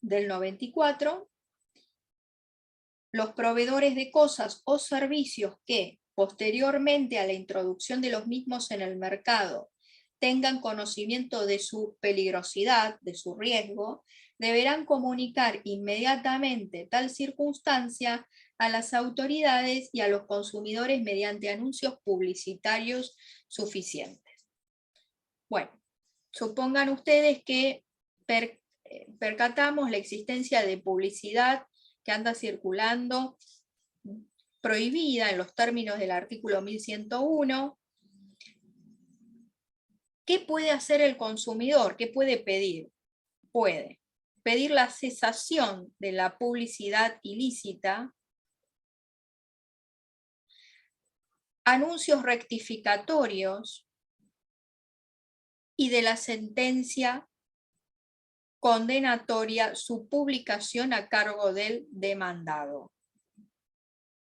del 94. Los proveedores de cosas o servicios que, posteriormente a la introducción de los mismos en el mercado, tengan conocimiento de su peligrosidad, de su riesgo, deberán comunicar inmediatamente tal circunstancia a las autoridades y a los consumidores mediante anuncios publicitarios suficientes. Bueno, supongan ustedes que percatamos la existencia de publicidad que anda circulando prohibida en los términos del artículo 1101. ¿Qué puede hacer el consumidor? ¿Qué puede pedir? Puede pedir la cesación de la publicidad ilícita, anuncios rectificatorios y de la sentencia condenatoria su publicación a cargo del demandado.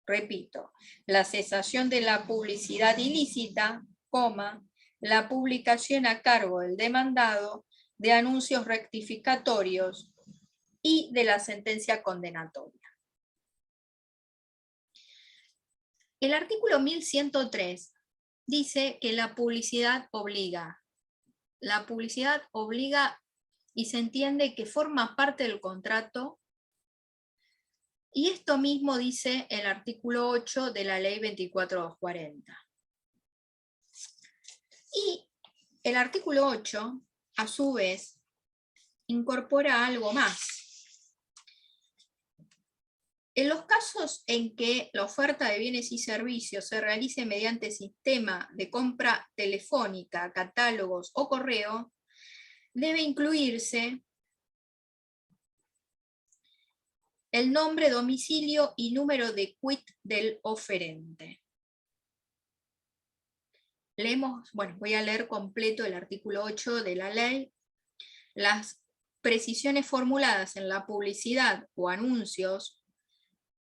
Repito, la cesación de la publicidad ilícita, la publicación a cargo del demandado de anuncios rectificatorios y de la sentencia condenatoria. El artículo 1103 dice que la publicidad obliga. La publicidad obliga y se entiende que forma parte del contrato, y esto mismo dice el artículo 8 de la ley 24.240. Y el artículo 8, a su vez, incorpora algo más. En los casos en que la oferta de bienes y servicios se realice mediante sistema de compra telefónica, catálogos o correo, debe incluirse el nombre, domicilio y número de quit del oferente. Leemos, bueno, voy a leer completo el artículo 8 de la ley. Las precisiones formuladas en la publicidad o anuncios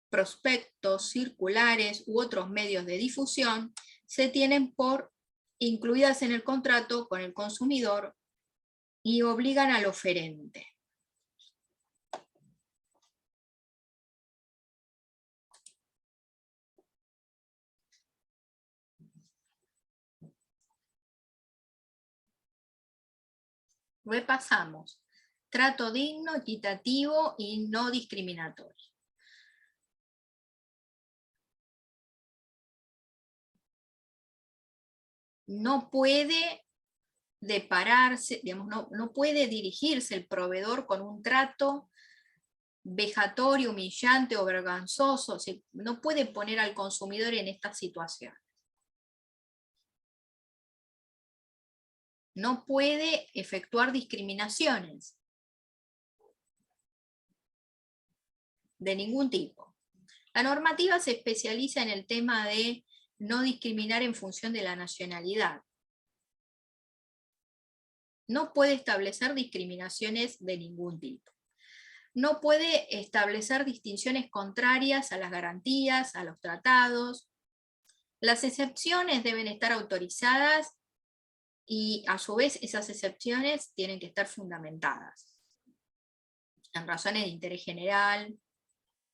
prospectos, circulares u otros medios de difusión se tienen por incluidas en el contrato con el consumidor y obligan al oferente. Repasamos. Trato digno, equitativo y no discriminatorio. No puede depararse, digamos, no puede dirigirse el proveedor con un trato vejatorio, humillante o vergonzoso. No puede poner al consumidor en esta situación. No puede efectuar discriminaciones de ningún tipo. La normativa se especializa en el tema de no discriminar en función de la nacionalidad. No puede establecer discriminaciones de ningún tipo. No puede establecer distinciones contrarias a las garantías, a los tratados. Las excepciones deben estar autorizadas y a su vez esas excepciones tienen que estar fundamentadas en razones de interés general,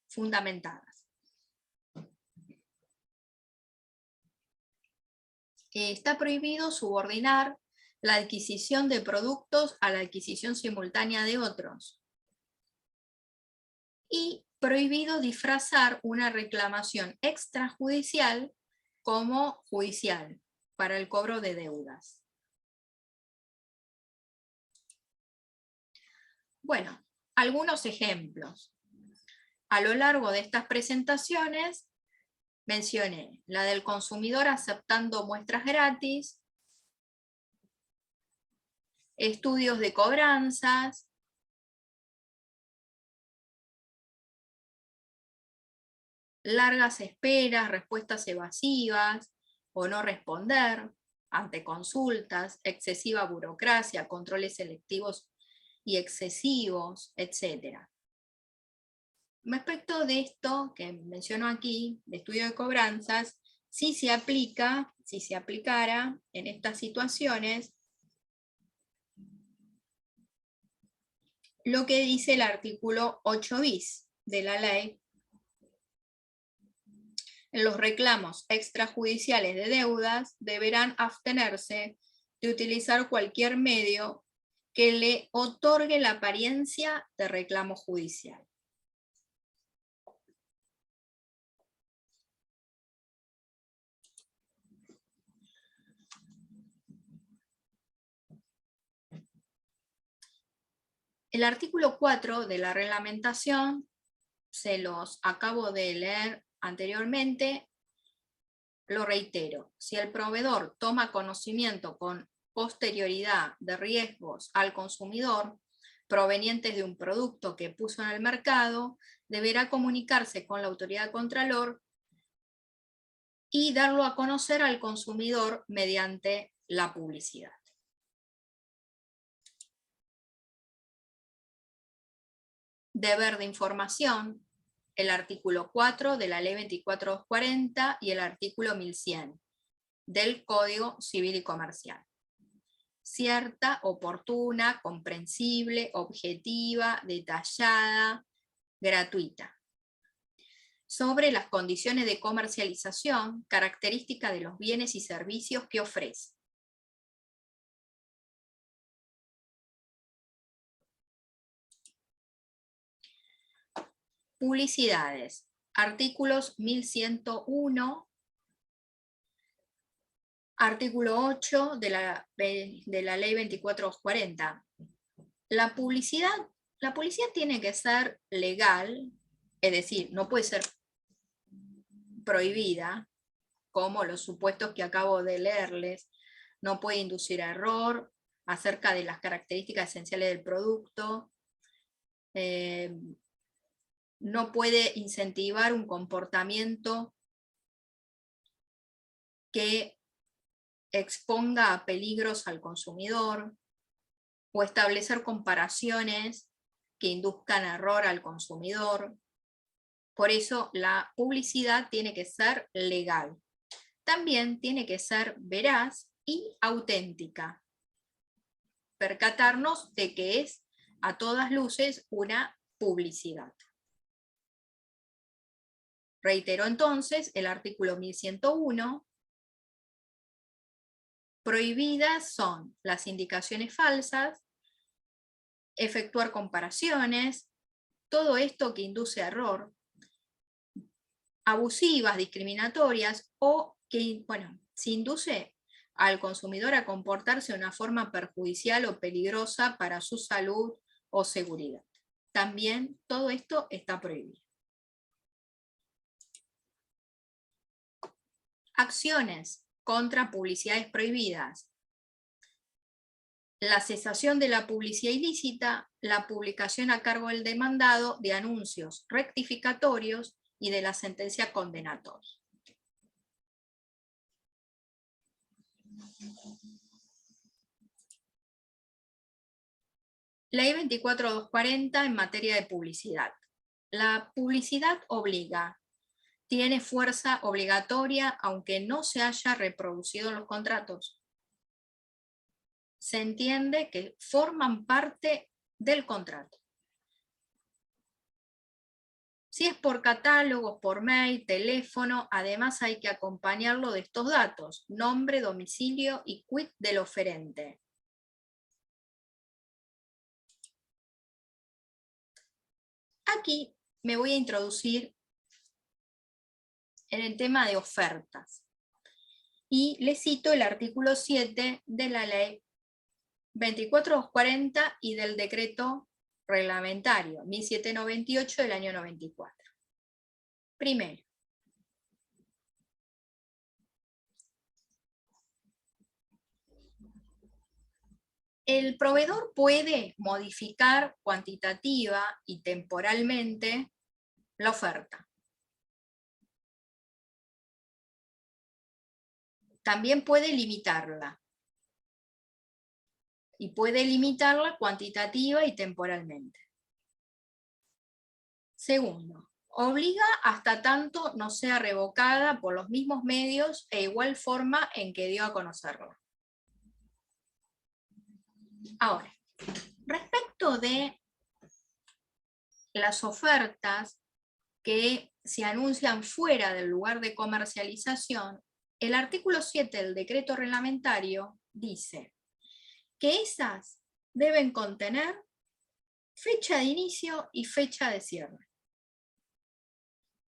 fundamentadas. Está prohibido subordinar la adquisición de productos a la adquisición simultánea de otros. Y prohibido disfrazar una reclamación extrajudicial como judicial para el cobro de deudas. Bueno, algunos ejemplos. A lo largo de estas presentaciones mencioné la del consumidor aceptando muestras gratis, estudios de cobranzas, largas esperas, respuestas evasivas o no responder ante consultas, excesiva burocracia, controles selectivos y excesivos, etc. Respecto de esto que menciono aquí, de estudio de cobranzas, si se aplicara en estas situaciones lo que dice el artículo 8 bis de la ley. En los reclamos extrajudiciales de deudas deberán abstenerse de utilizar cualquier medio que le otorgue la apariencia de reclamo judicial. El artículo 4 de la reglamentación, se los acabo de leer anteriormente, lo reitero. Si el proveedor toma conocimiento con posterioridad de riesgos al consumidor provenientes de un producto que puso en el mercado, deberá comunicarse con la autoridad contralor y darlo a conocer al consumidor mediante la publicidad. Deber de información, el artículo 4 de la ley 24240 y el artículo 1100 del Código Civil y Comercial. Cierta, oportuna, comprensible, objetiva, detallada, gratuita. Sobre las condiciones de comercialización, característica de los bienes y servicios que ofrece. Publicidades. Artículos 1101, artículo 8 de la ley 24240. La publicidad tiene que ser legal, es decir, no puede ser prohibida, como los supuestos que acabo de leerles. No puede inducir a error acerca de las características esenciales del producto. No puede incentivar un comportamiento que exponga a peligros al consumidor o establecer comparaciones que induzcan error al consumidor. Por eso la publicidad tiene que ser legal. También tiene que ser veraz y auténtica. Percatarnos de que es a todas luces una publicidad. Reitero entonces el artículo 1101. Prohibidas son las indicaciones falsas, efectuar comparaciones, todo esto que induce a error, abusivas, discriminatorias o que, bueno, se induce al consumidor a comportarse de una forma perjudicial o peligrosa para su salud o seguridad. También todo esto está prohibido. Acciones contra publicidades prohibidas. La cesación de la publicidad ilícita, la publicación a cargo del demandado de anuncios rectificatorios y de la sentencia condenatoria. Ley 24240 en materia de publicidad. La publicidad obliga, tiene fuerza obligatoria aunque no se haya reproducido en los contratos. Se entiende que forman parte del contrato. Si es por catálogos, por mail, teléfono, además hay que acompañarlo de estos datos: nombre, domicilio y quit del oferente. Aquí me voy a introducir en el tema de ofertas. Y les cito el artículo 7 de la ley 24240 y del decreto reglamentario 1798 del año 94. Primero, el proveedor puede modificar cuantitativa y temporalmente la oferta. También puede limitarla. Y puede limitarla cuantitativa y temporalmente. Segundo, obliga hasta tanto no sea revocada por los mismos medios e igual forma en que dio a conocerla. Ahora, respecto de las ofertas que se anuncian fuera del lugar de comercialización, el artículo 7 del decreto reglamentario dice que esas deben contener fecha de inicio y fecha de cierre.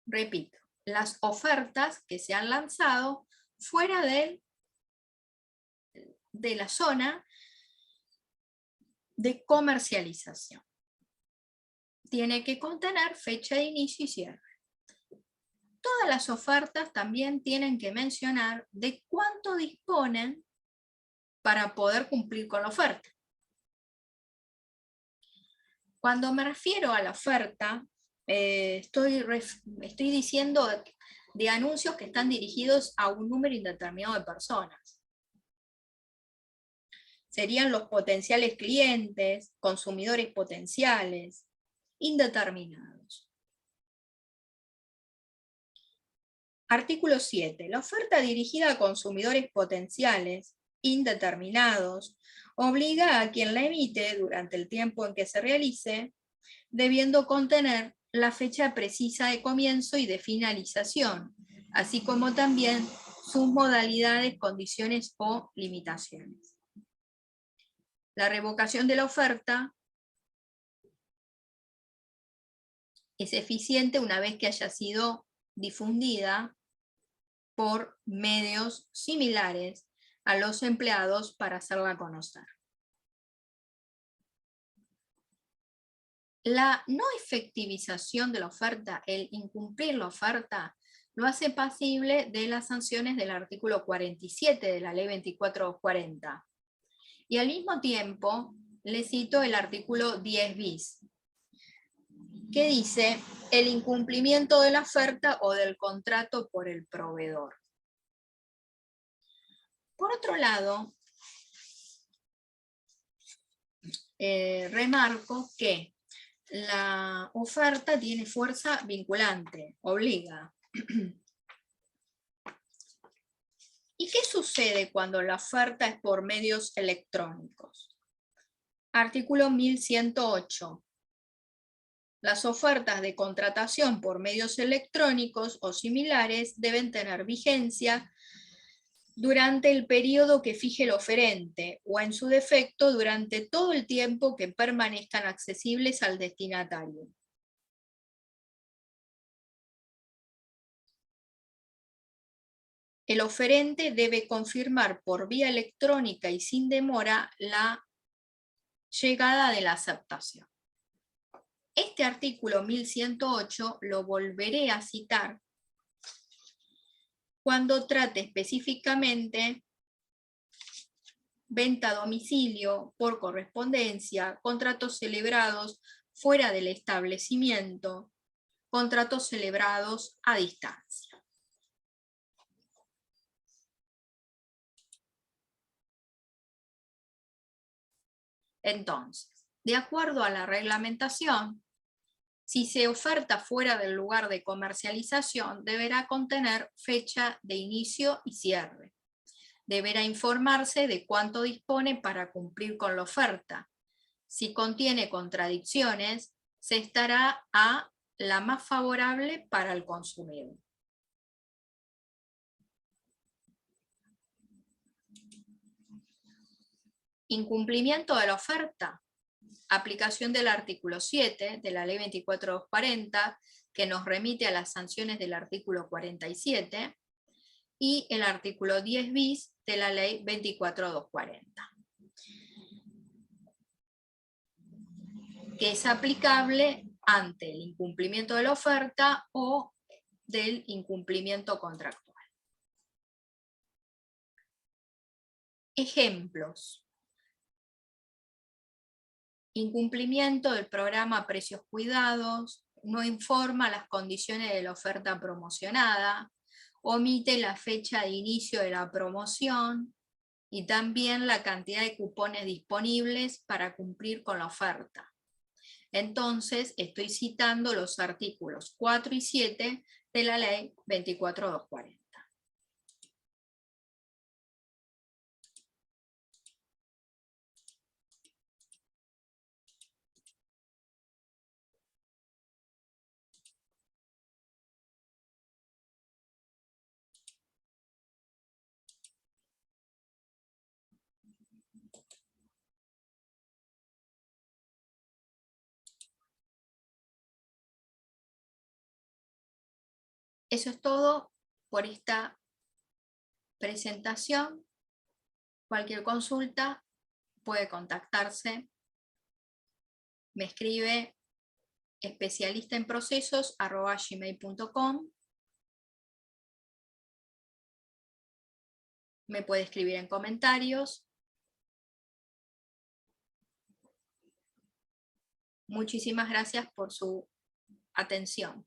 Repito, las ofertas que se han lanzado fuera de la zona de comercialización. Tiene que contener fecha de inicio y cierre. Todas las ofertas también tienen que mencionar de cuánto disponen para poder cumplir con la oferta. Cuando me refiero a la oferta, estoy diciendo de anuncios que están dirigidos a un número indeterminado de personas. Serían los potenciales clientes, consumidores potenciales, indeterminados. Artículo 7. La oferta dirigida a consumidores potenciales, indeterminados, obliga a quien la emite durante el tiempo en que se realice, debiendo contener la fecha precisa de comienzo y de finalización, así como también sus modalidades, condiciones o limitaciones. La revocación de la oferta es eficiente una vez que haya sido difundida por medios similares a los empleados para hacerla conocer. La no efectivización de la oferta, el incumplir la oferta, lo hace pasible de las sanciones del artículo 47 de la ley 24240. Y al mismo tiempo, le cito el artículo 10 bis, que dice el incumplimiento de la oferta o del contrato por el proveedor. Por otro lado, remarco que la oferta tiene fuerza vinculante, obliga. ¿Y qué sucede cuando la oferta es por medios electrónicos? Artículo 1108. Las ofertas de contratación por medios electrónicos o similares deben tener vigencia durante el periodo que fije el oferente, o en su defecto durante todo el tiempo que permanezcan accesibles al destinatario. El oferente debe confirmar por vía electrónica y sin demora la llegada de la aceptación. Este artículo 1108 lo volveré a citar cuando trate específicamente venta a domicilio, por correspondencia, contratos celebrados fuera del establecimiento, contratos celebrados a distancia. Entonces, de acuerdo a la reglamentación, si se oferta fuera del lugar de comercialización, deberá contener fecha de inicio y cierre. Deberá informarse de cuánto dispone para cumplir con la oferta. Si contiene contradicciones, se estará a la más favorable para el consumidor. Incumplimiento de la oferta. Aplicación del artículo 7 de la Ley 24240, que nos remite a las sanciones del artículo 47, y el artículo 10 bis de la Ley 24240, que es aplicable ante el incumplimiento de la oferta o del incumplimiento contractual. Ejemplos. Incumplimiento del programa Precios Cuidados, no informa las condiciones de la oferta promocionada, omite la fecha de inicio de la promoción y también la cantidad de cupones disponibles para cumplir con la oferta. Entonces, estoy citando los artículos 4 y 7 de la Ley 24240. Eso es todo por esta presentación. Cualquier consulta puede contactarse. Me escribe especialistaenprocesos@gmail.com. Me puede escribir en comentarios. Muchísimas gracias por su atención.